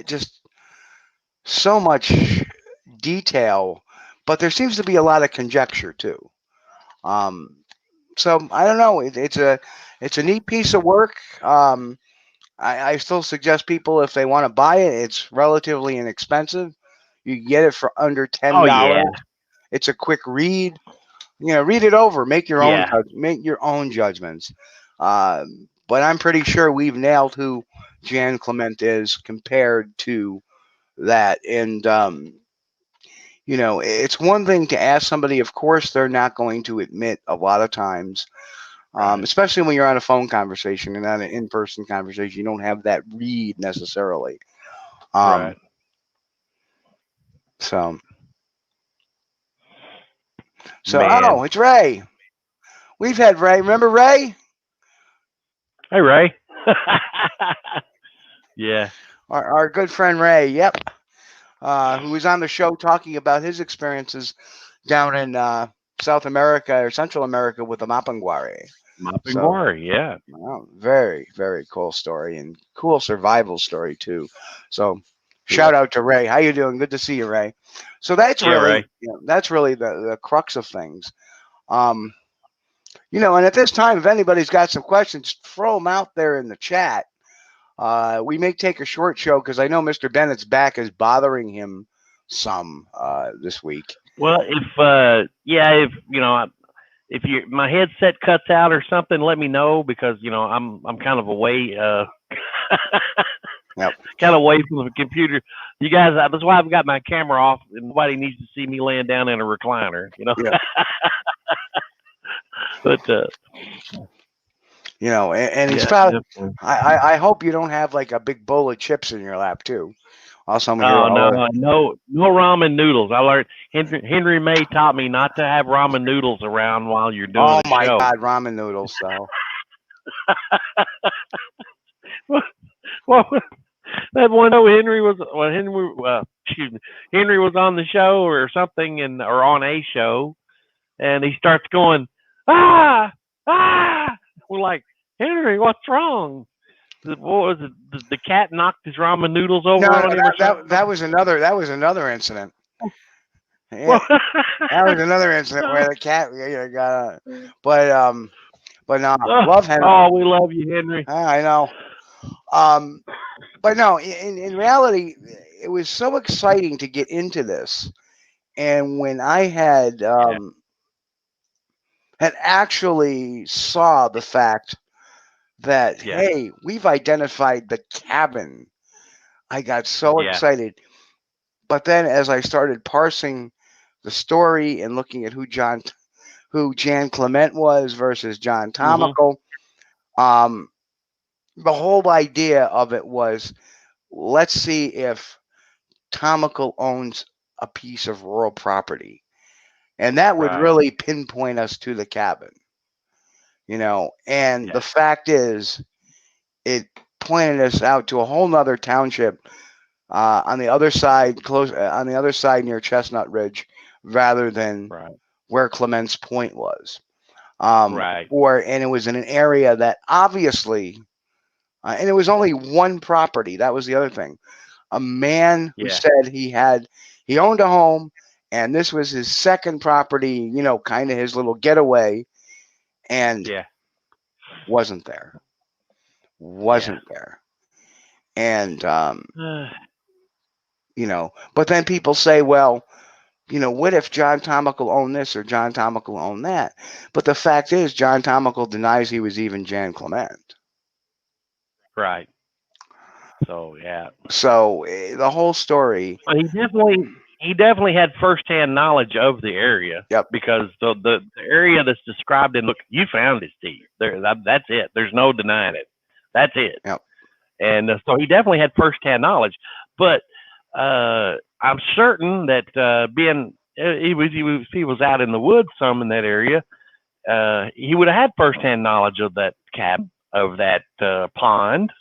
just so much detail, but there seems to be a lot of conjecture too. So I don't know. It's a neat piece of work. I still suggest people, if they want to buy it, it's relatively inexpensive. You get it for under $10. Oh, yeah. It's a quick read. Read it over. Make your own judgments. But I'm pretty sure we've nailed who Jan Klement is compared to that. And it's one thing to ask somebody. Of course, they're not going to admit a lot of times. Especially when you're on a phone conversation and not an in-person conversation, you don't have that read necessarily. Right. So, oh, it's Ray. We've had Ray. Remember Ray? Hey, Ray. Yeah. Our good friend Ray. Yep. Who was on the show talking about his experiences down in South America or Central America with the Mapinguari. Yeah. Well, very, very cool story, and cool survival story too. So shout out to Ray. How you doing? Good to see you, Ray. So that's really that's really the crux of things. And at this time, if anybody's got some questions, throw them out there in the chat. We may take a short show because I know Mr. Bennett's back is bothering him some this week. Well, if my headset cuts out or something, let me know, because I'm kind of away. Yep. kind of away from the computer. You guys, that's why I've got my camera off, and nobody needs to see me laying down in a recliner, you know. Yeah. But you know, and he's yeah, probably. definitely. I hope you don't have like a big bowl of chips in your lap too. Also, I'm here. Oh no ramen noodles. I learned Henry May taught me not to have ramen noodles around while you're doing Oh a my show. God, ramen noodles though. Well, that one Henry was Henry was on the show or something, or on a show, and he starts going, ah. We're like, Henry, what's wrong? What was it? The cat knocked his ramen noodles over on him. That was another incident. Yeah, that was another incident where the cat got. But no, love Henry. Oh, we love you, Henry. I know. But no, in reality, it was so exciting to get into this, and when I had actually saw the fact that hey, we've identified the cabin, I got so excited. But then as I started parsing the story and looking at who Jan Klement was versus John Tomical, the whole idea of it was, let's see if Tomical owns a piece of rural property, and that would really pinpoint us to the cabin, you know. And the fact is, it pointed us out to a whole nother township on the other side, on the other side near Chestnut Ridge, rather than where Clement's Point was. And it was in an area that obviously, and it was only one property. That was the other thing. A man who said he owned a home, and this was his second property, you know, kind of his little getaway, and wasn't there. And you know, but then people say, well, you know, what if John Tomical owned this or John Tomical owned that? But the fact is, John Tomical denies he was even Jan Klement. Right. So So the whole story. He definitely had firsthand knowledge of the area. Yep. Because the area that's described in, look, you found it, Steve. That's it. There's no denying it. That's it. Yep. And so he definitely had firsthand knowledge. But I'm certain that being he was out in the woods some in that area, he would have had firsthand knowledge of that cabin, of that pond,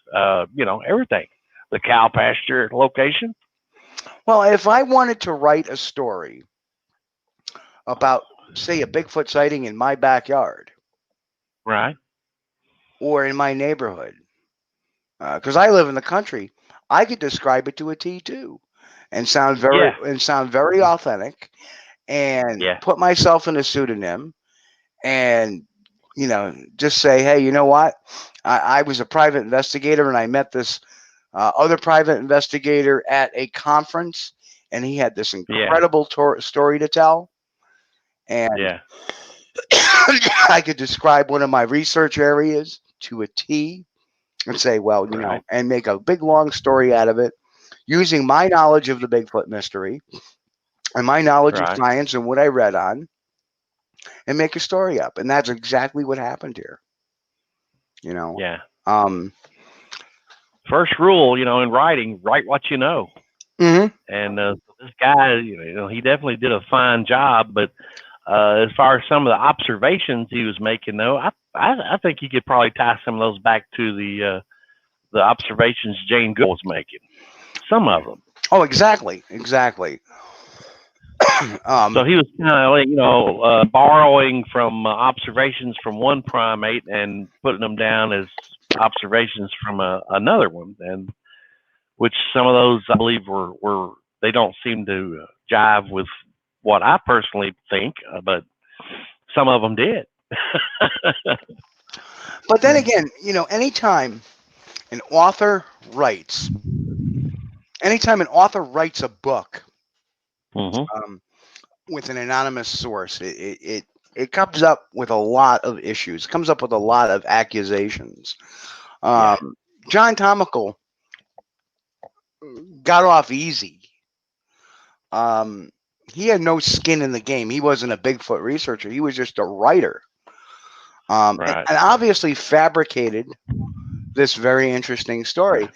you know, everything, the cow pasture location. Well, if I wanted to write a story about, say, a Bigfoot sighting in my backyard, or in my neighborhood, because I live in the country, I could describe it to a T too, and sound very authentic, and put myself in a pseudonym, and you know, just say, hey, you know what? I was a private investigator, and I met this other private investigator at a conference, and he had this incredible story to tell. And I could describe one of my research areas to a T and say, well, you know, and make a big long story out of it using my knowledge of the Bigfoot mystery and my knowledge of science and what I read on, and make a story up. And that's exactly what happened here. You know? First rule, you know, in writing, write what you know. And this guy, you know, he definitely did a fine job. But as far as some of the observations he was making, though, I think you could probably tie some of those back to the observations Jane Goodall was making. Some of them. Oh, exactly. So he was kind of like, you know, borrowing from observations from one primate and putting them down as observations from another one, and which some of those I believe were they don't seem to jive with what I personally think, but some of them did. But then again, you know, anytime an author writes a book with an anonymous source, it comes up with a lot of issues. It comes up with a lot of accusations. John Tomical got off easy. He had no skin in the game. He wasn't a Bigfoot researcher. He was just a writer. And obviously fabricated this very interesting story.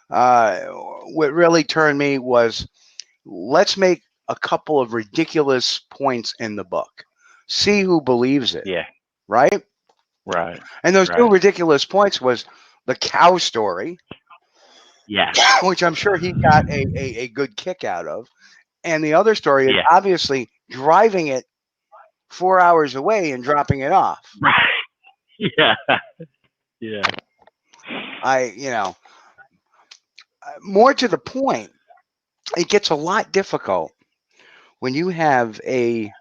What really turned me was, let's make a couple of ridiculous points in the book. See who believes it. Yeah. Right? Right. And those two ridiculous points was the cow story. Yeah. Which I'm sure he got a good kick out of. And the other story is obviously driving it 4 hours away and dropping it off. Right. Yeah. Yeah. More to the point, it gets a lot difficult when you have a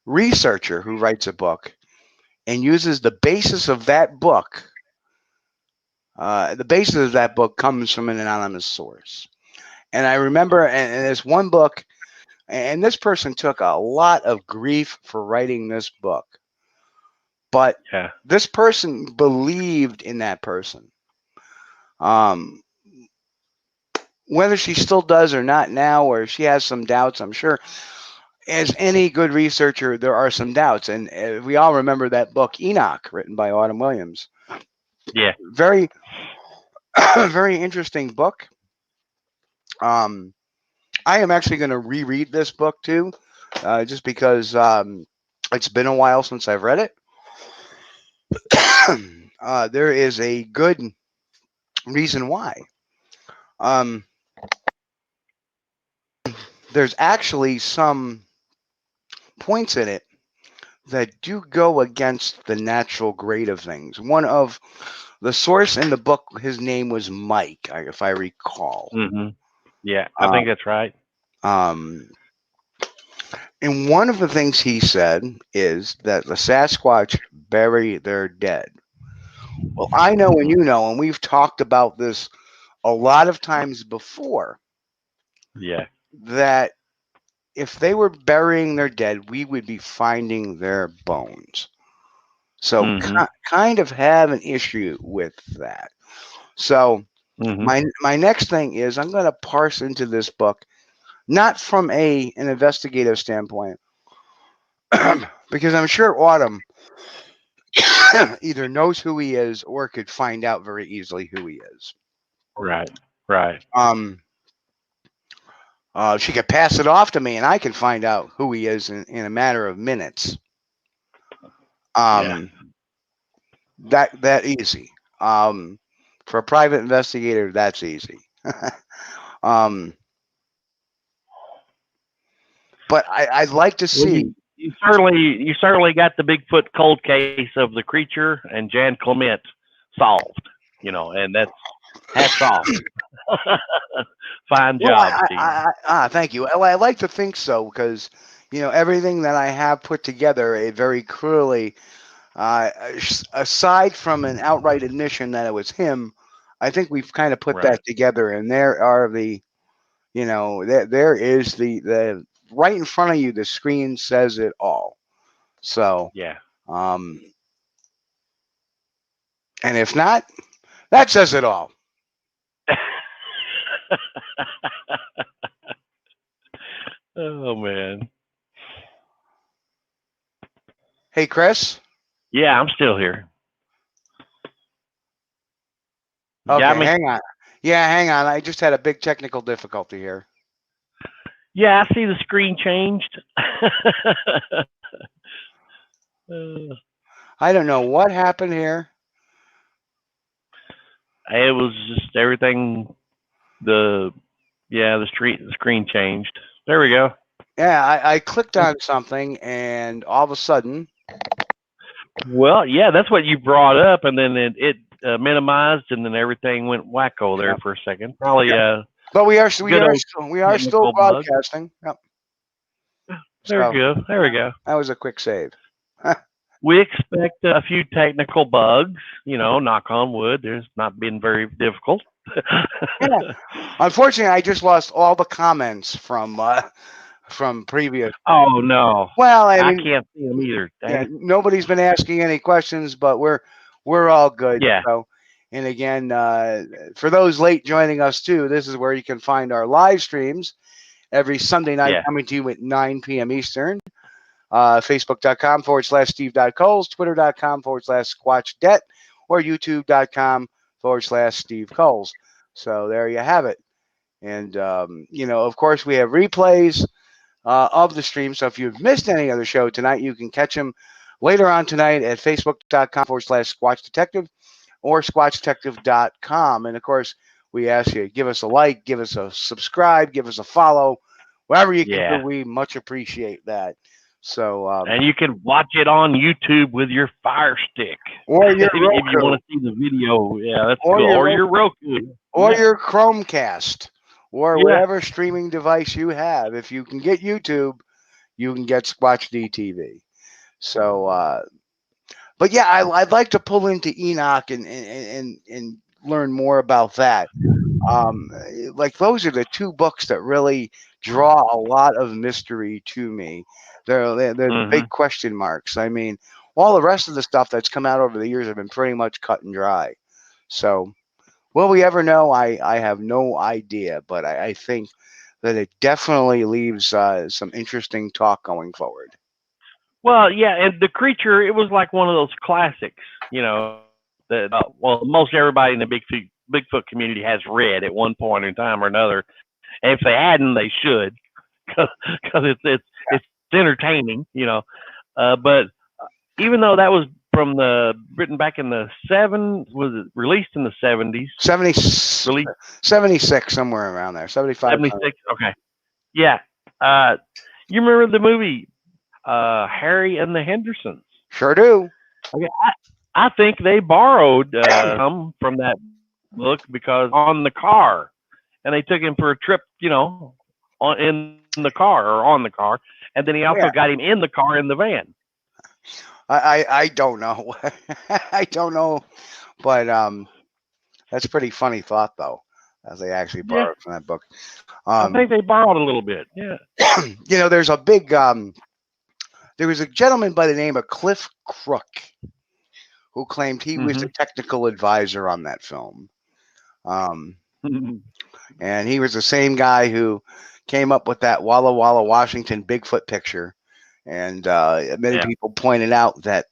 researcher who writes a book and uses the basis of that book. The basis of that book comes from an anonymous source. And I remember, and there's one book, and this person took a lot of grief for writing this book. But this person believed in that person. Whether she still does or not now, or she has some doubts, I'm sure. As any good researcher, there are some doubts. And we all remember that book, Enoch, written by Autumn Williams. Yeah. Very, very interesting book. I am actually going to reread this book too, just because it's been a while since I've read it. There is a good reason why. There's actually some points in it that do go against the natural grade of things. One of the source in the book, his name was Mike, if I recall. Mm-hmm. Yeah, I think that's right. And one of the things he said is that the Sasquatch bury their dead. Well, I know and you know, and we've talked about this a lot of times before. Yeah. That if they were burying their dead, we would be finding their bones. So kind of have an issue with that. So my next thing is I'm going to parse into this book, not from an investigative standpoint, because I'm sure Autumn either knows who he is or could find out very easily who he is. Right. Right. She could pass it off to me, and I can find out who he is in a matter of minutes. That easy. For a private investigator, that's easy. But I'd like to see. You certainly got the Bigfoot cold case of the creature and Jan Klement solved. And that's hats off. Fine job, Steve. Thank you. Well, I like to think so because everything that I have put together, it very clearly, aside from an outright admission that it was him, I think we've kind of put that together. And there are the, there is the right in front of you. The screen says it all. So and if not, that says it all. Oh man. Hey Chris. Yeah, I'm still here. Okay, hang on. Yeah, hang on. I just had a big technical difficulty here. Yeah, I see the screen changed. I don't know what happened here. It was just everything. The screen changed. There we go. Yeah, I clicked on something, and all of a sudden. Well, yeah, that's what you brought up, and then it minimized, and then everything went wacko there for a second. Probably. But we are still broadcasting. Yep. There we go. There we go. That was a quick save. We expect a few technical bugs. Knock on wood. There's not been very difficult. Yeah. Unfortunately, I just lost all the comments from previous. Oh no! Well, I mean, can't see them either. Yeah, nobody's been asking any questions, but we're all good. Yeah. So, And again, for those late joining us too, this is where you can find our live streams every Sunday night coming to you at 9 p.m. Eastern. Facebook.com/Steve.Kulls, Twitter.com/Squatch-D, or YouTube.com/Steve Kulls. So there you have it. And, of course, we have replays of the stream. So if you've missed any other show tonight, you can catch them later on tonight at Facebook.com/SquatchDetective or SquatchDetective.com. And, of course, we ask you, give us a like, give us a subscribe, give us a follow. Whatever you can do, we much appreciate that. So and you can watch it on YouTube with your Fire Stick, or your if you want to see the video. Yeah, that's or cool. Your or your Roku, or your Chromecast, or whatever streaming device you have. If you can get YouTube, you can get Squatch-D TV. So, but yeah, I'd like to pull into Enoch and learn more about that. Like those are the two books that really draw a lot of mystery to me. They're the big question marks. I mean, all the rest of the stuff that's come out over the years have been pretty much cut and dry. So, will we ever know? I have no idea, but I think that it definitely leaves some interesting talk going forward. Well, yeah, and the creature, it was like one of those classics, that most everybody in the Bigfoot community has read at one point in time or another. And if they hadn't, they should, because it's entertaining, But even though that was written back in the was it released in the 70s? 76, somewhere around there. 75. 76. Okay. Yeah. You remember the movie Harry and the Hendersons? Sure do. Okay. I think they borrowed some from that book, because on the car, and they took him for a trip, in the car, and then he also got him in the car in the van. I don't know. I don't know, but that's a pretty funny thought, though, as they actually borrowed from that book. I think they borrowed a little bit. Yeah. There's a big there was a gentleman by the name of Cliff Crook who claimed he was the technical advisor on that film. And he was the same guy who came up with that Walla Walla, Washington Bigfoot picture. And many people pointed out that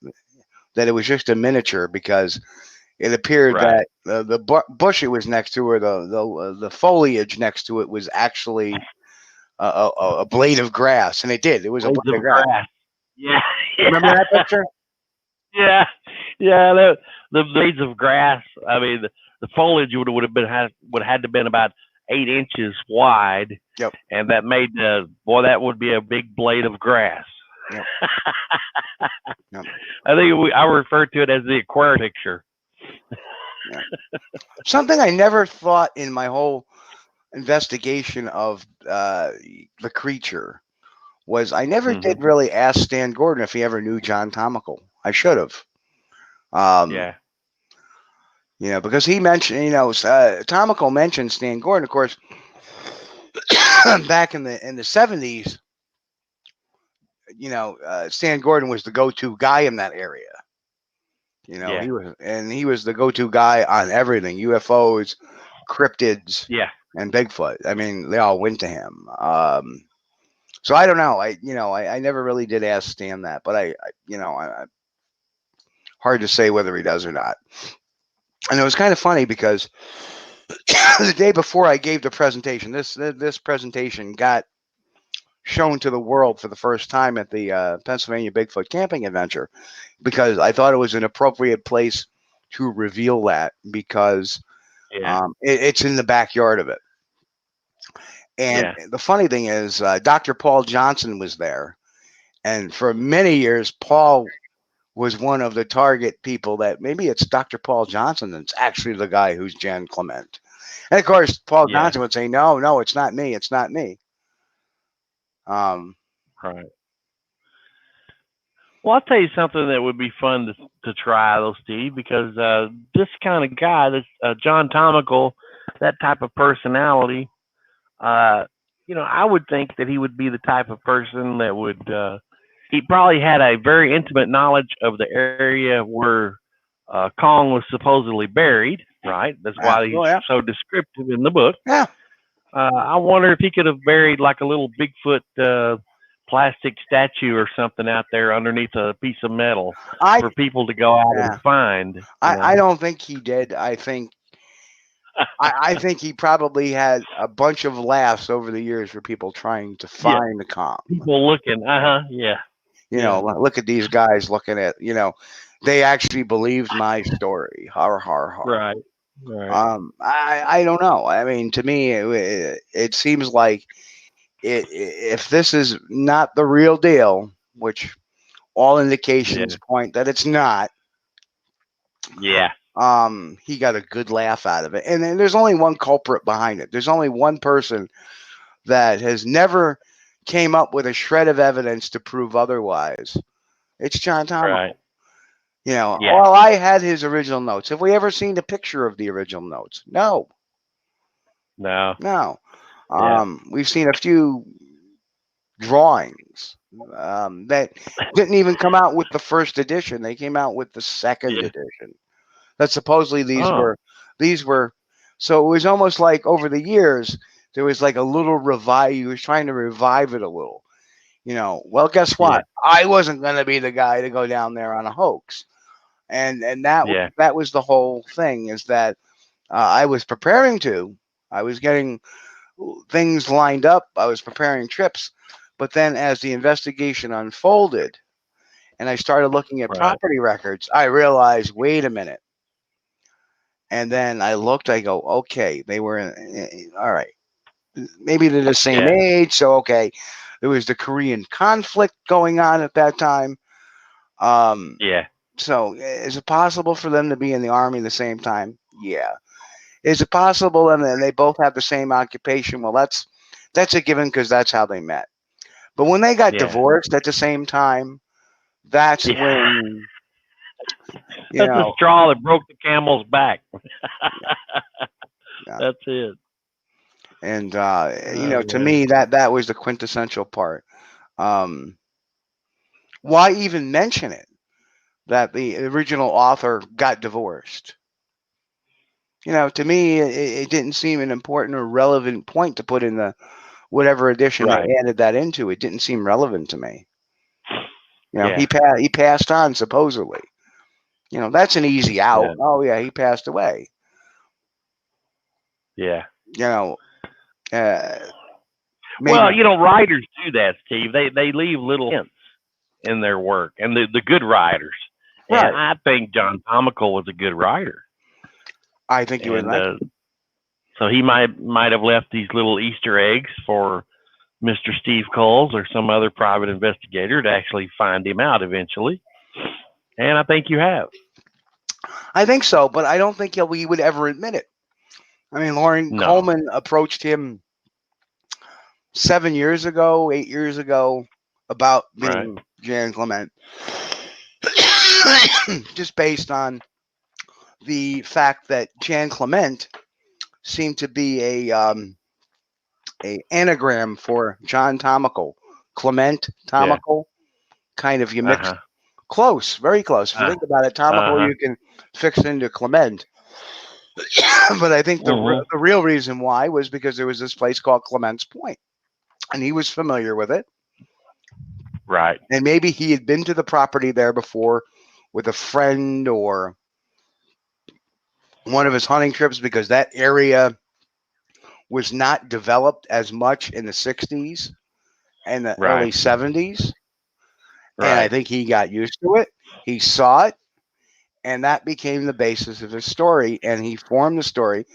it was just a miniature, because it appeared that the bush it was next to, or the foliage next to it, was actually a blade of grass. And it was a blade of grass. Yeah. Remember that picture? Yeah. The blades of grass. I mean, the foliage would have had to have been about 8 inches wide. Yep. And that made that would be a big blade of grass. Yep. Yep. I think I refer to it as the aquarium picture. Yeah. Something I never thought in my whole investigation of the creature was I never did really ask Stan Gordon if he ever knew John Tomical. I should have. Because he mentioned, Tomical mentioned Stan Gordon, of course, back in the 70s. Stan Gordon was the go-to guy in that area. He was the go-to guy on everything: UFOs, cryptids, and Bigfoot. I mean, they all went to him. So I don't know. I never really did ask Stan that, but I hard to say whether he does or not. And it was kind of funny because the day before I gave the presentation, this presentation got shown to the world for the first time at the Pennsylvania Bigfoot Camping Adventure, because I thought it was an appropriate place to reveal that, because it's in the backyard of it. And the funny thing is, Dr. Paul Johnson was there, and for many years, Paul was one of the target people that maybe it's Dr. Paul Johnson that's actually the guy who's Jan Klement. And of course, Paul Johnson would say, no, it's not me. It's not me. Right. Well, I'll tell you something that would be fun to try, though, Steve, because this kind of guy, this John Tomical, that type of personality, I would think that he would be the type of person that would, he probably had a very intimate knowledge of the area where Kong was supposedly buried. right? That's why he's so descriptive in the book. Yeah. I wonder if he could have buried like a little Bigfoot plastic statue or something out there underneath a piece of metal for people to go out and find. I don't think he did. I think he probably had a bunch of laughs over the years for people trying to find the comp. People looking, yeah. You know, look at these guys looking at, you know, they actually believed my story. Har, har, har. Right. I don't know. I mean, to me, it seems like if this is not the real deal, which all indications point that it's not. Yeah. He got a good laugh out of it. And then there's only one culprit behind it. There's only one person that has never came up with a shred of evidence to prove otherwise. It's Jan Klement. Right. You know, well, I had his original notes. Have we ever seen a picture of the original notes? No. We've seen a few drawings that didn't even come out with the first edition. They came out with the second edition. That supposedly these were. So it was almost like over the years there was like a little revive. He was trying to revive it a little. You know, well, guess what? I wasn't going to be the guy to go down there on a hoax. And that was the whole thing, is that I was preparing to. I was getting things lined up. I was preparing trips. But then as the investigation unfolded and I started looking at property records, I realized, wait a minute. And then I looked, I go, okay, they were, all right. Maybe they're the same age. So, okay. There was the Korean conflict going on at that time. So is it possible for them to be in the army at the same time? Yeah. Is it possible and they both have the same occupation? Well, that's a given because that's how they met. But when they got divorced at the same time, that's when that's the straw that broke the camel's back. That's it. And you know, to me that was the quintessential part. Why even mention it? That the original author got divorced. You know, to me, it didn't seem an important or relevant point to put in the whatever edition they added that into. It didn't seem relevant to me. You know, he passed on supposedly. You know, that's an easy out. Yeah. Oh yeah, he passed away. Yeah. You know. Well, you know, writers do that, Steve. They leave little hints in their work, and the good writers. Right. And I think John Tomical was a good writer. I think he was. So he might have left these little Easter eggs for Mr. Steve Kulls or some other private investigator to actually find him out eventually. And I think you have. I think so, but I don't think he would ever admit it. I mean, Loren Coleman approached him 7 years ago, 8 years ago about being Jan Klement. Just based on the fact that Jan Klement seemed to be a anagram for John Tomical. Clement, Tomical, kind of you mix close, very close. If you think about it, Tomical you can fix into Clement. But I think the real reason why was because there was this place called Clement's Point, and he was familiar with it. Right. And maybe he had been to the property there before with a friend or one of his hunting trips, because that area was not developed as much in the 60s and the early 70s. Right. And I think he got used to it. He saw it, and that became the basis of his story, and he formed the story.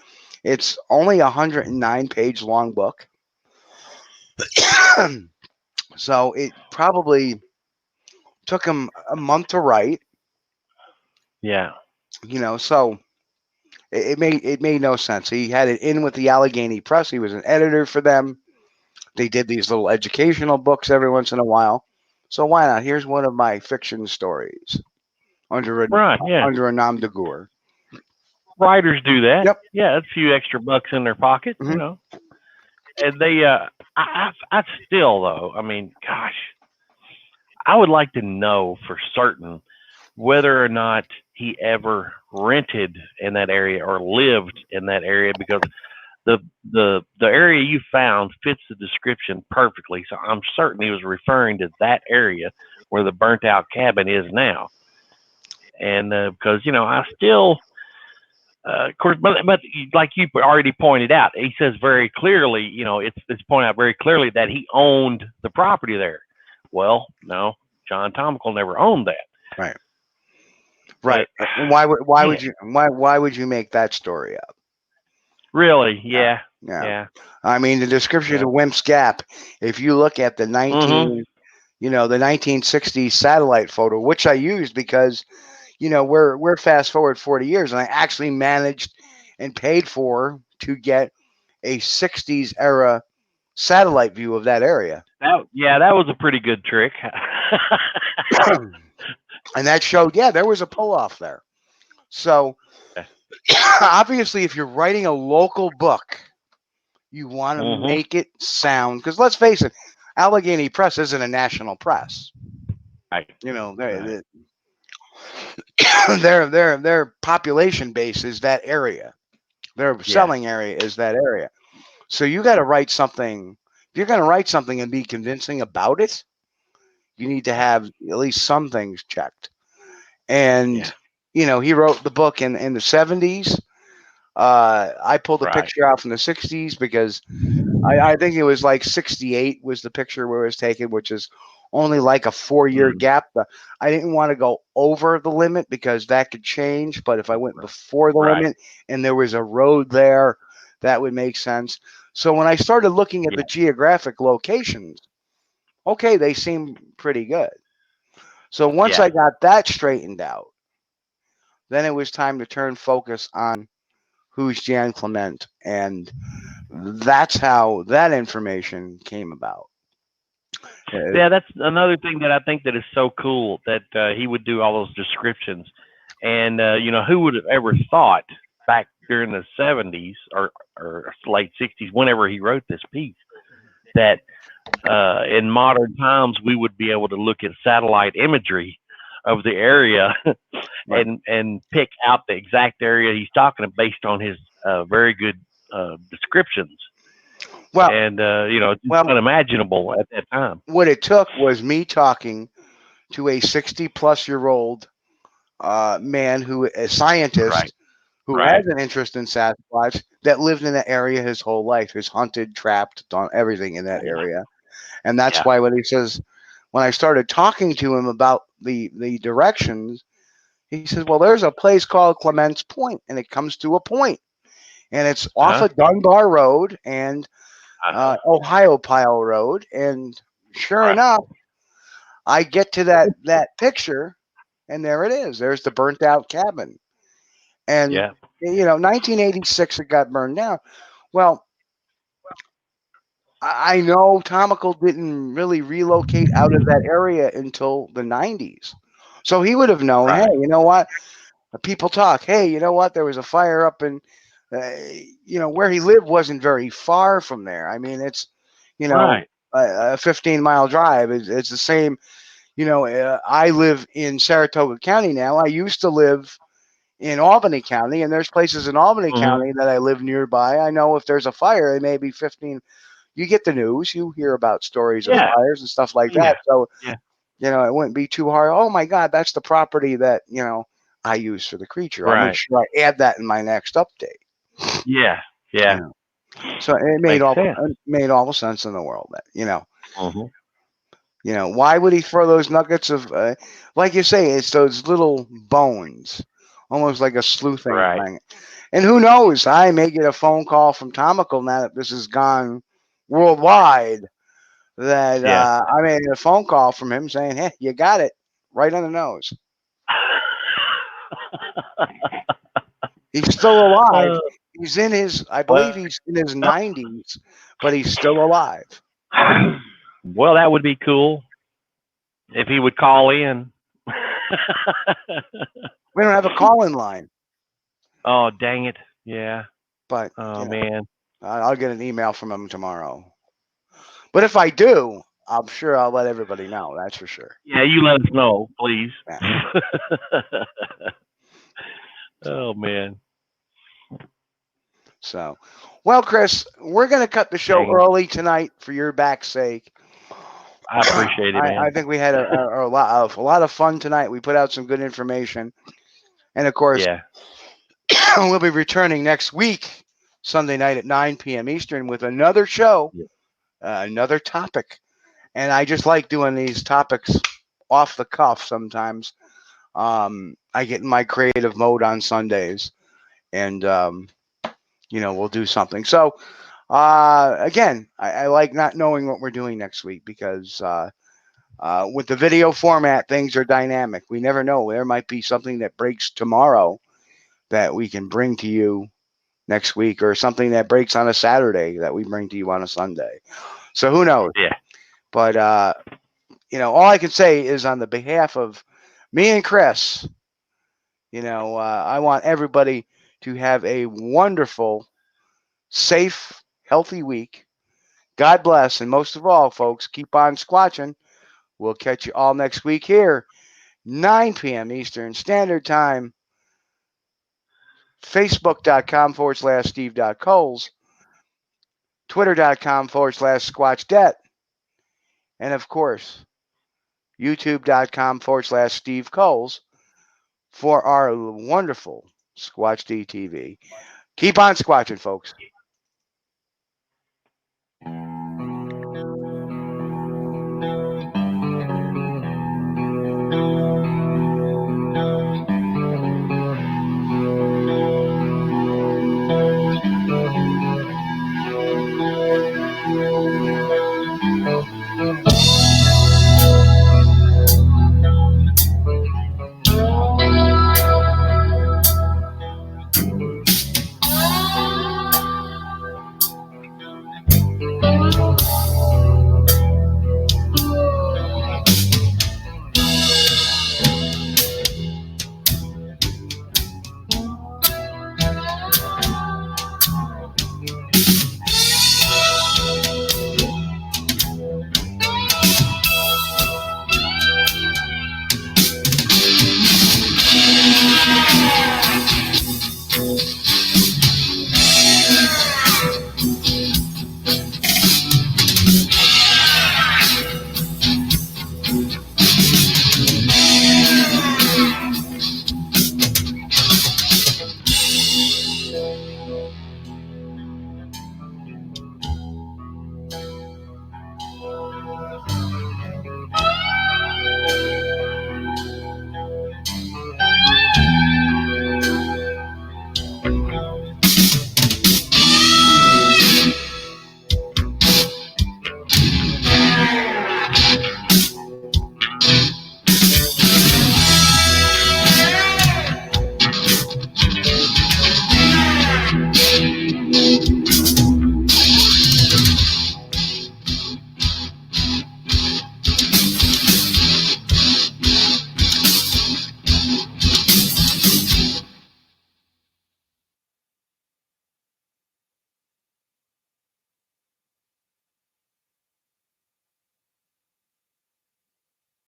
It's only a 109-page long book. So it probably took him a month to write. Yeah. You know, so it made no sense. He had it in with the Allegheny Press. He was an editor for them. They did these little educational books every once in a while. So why not? Here's one of my fiction stories under a nom de guerre. Writers do that. Yep. Yeah, a few extra bucks in their pocket, you know. And they, I still though, I mean, gosh, I would like to know for certain whether or not he ever rented in that area or lived in that area, because the area you found fits the description perfectly. So I'm certain he was referring to that area where the burnt out cabin is now. And because, you know, I still, of course, but like you already pointed out, he says very clearly, you know, it's pointed out very clearly that he owned the property there. Well, no, John Tomical never owned that. Right. Right. But, why would you make that story up? Really? Yeah. Yeah. I mean, the description of Wimp's Gap, if you look at the 1960s satellite photo, which I used because, you know, we're fast forward 40 years, and I actually managed and paid for to get a 60s era satellite view of that area. That was a pretty good trick. And that showed, there was a pull off there. So obviously, if you're writing a local book, you want to make it sound, because let's face it, Allegheny Press isn't a national press. Right. You know, their population base is that area. Their selling area is that area. So you got to write something. If you're going to write something and be convincing about it, you need to have at least some things checked. And you know, he wrote the book in the 70s. I pulled a picture out from the 60s because I think it was like 68 was the picture where it was taken, which is only like a 4-year gap. I didn't want to go over the limit because that could change. But if I went before the limit and there was a road there, that would make sense. So when I started looking at the geographic locations, okay, they seem pretty good. So once I got that straightened out, then it was time to turn focus on who's Jan Klement, and that's how that information came about. Yeah, that's another thing that I think that is so cool, that he would do all those descriptions. And you know, who would have ever thought back during the 70s or late 60s, whenever he wrote this piece, that in modern times we would be able to look at satellite imagery of the area and pick out the exact area he's talking about based on his very good descriptions. Well, and you know, it's unimaginable at that time. What it took was me talking to a 60-plus-year-old man, a scientist who has an interest in Sasquatch, that lived in that area his whole life, has hunted, trapped, done everything in that area. And that's why when he says, when I started talking to him about the directions, he says, well, there's a place called Clements Point, and it comes to a point, and it's off of Dunbar Road and Ohio Pile Road. And sure enough, I get to that picture, and there it is. There's the burnt out cabin. And, you know, 1986, it got burned down. Well, I know Tomical didn't really relocate out of that area until the 90s. So he would have known, hey, you know what? People talk, hey, you know what? There was a fire up in, you know, where he lived wasn't very far from there. I mean, it's, you know, a 15-mile drive. It's the same, you know, I live in Saratoga County now. I used to live in Albany County, and there's places in Albany County that I live nearby. I know if there's a fire, it may be 15. You get the news, you hear about stories of fires and stuff like that. So, you know, it wouldn't be too hard. Oh my God, that's the property that, you know, I use for the creature. I'll make sure I add that in my next update. Yeah. You know? So it made all the sense in the world that, you know, you know, why would he throw those nuggets of, like you say, it's those little bones, almost like a sleuthing thing. And who knows, I may get a phone call from Tomical now that this has gone worldwide, that I made a phone call from him saying, hey, you got it right on the nose. He's still alive. He's in his, I believe he's in his 90s, but he's still alive. Well, that would be cool if he would call in. We don't have a call-in line. Oh, dang it. Yeah. But, man. I'll get an email from him tomorrow. But if I do, I'm sure I'll let everybody know. That's for sure. Yeah, you let us know, please. Oh man. So, well, Chris, we're going to cut the show early tonight for your back's sake. I appreciate it, man. I think we had a lot of fun tonight. We put out some good information, and of course, we'll be returning next week, Sunday night at 9 p.m. Eastern, with another show, another topic. And I just like doing these topics off the cuff sometimes. I get in my creative mode on Sundays, and we'll do something. So, again, I like not knowing what we're doing next week because with the video format, things are dynamic. We never know. There might be something that breaks tomorrow that we can bring to you next week, or something that breaks on a Saturday that we bring to you on a Sunday. So who knows? Yeah. But, all I can say is on the behalf of me and Chris, I want everybody to have a wonderful, safe, healthy week. God bless. And most of all, folks, keep on squatching. We'll catch you all next week here, 9 p.m. Eastern Standard Time. Facebook.com/Steve.Kulls. Twitter.com/Squatch-D. And of course, YouTube.com/Steve Kulls for our wonderful Squatch-D TV. Keep on squatching, folks.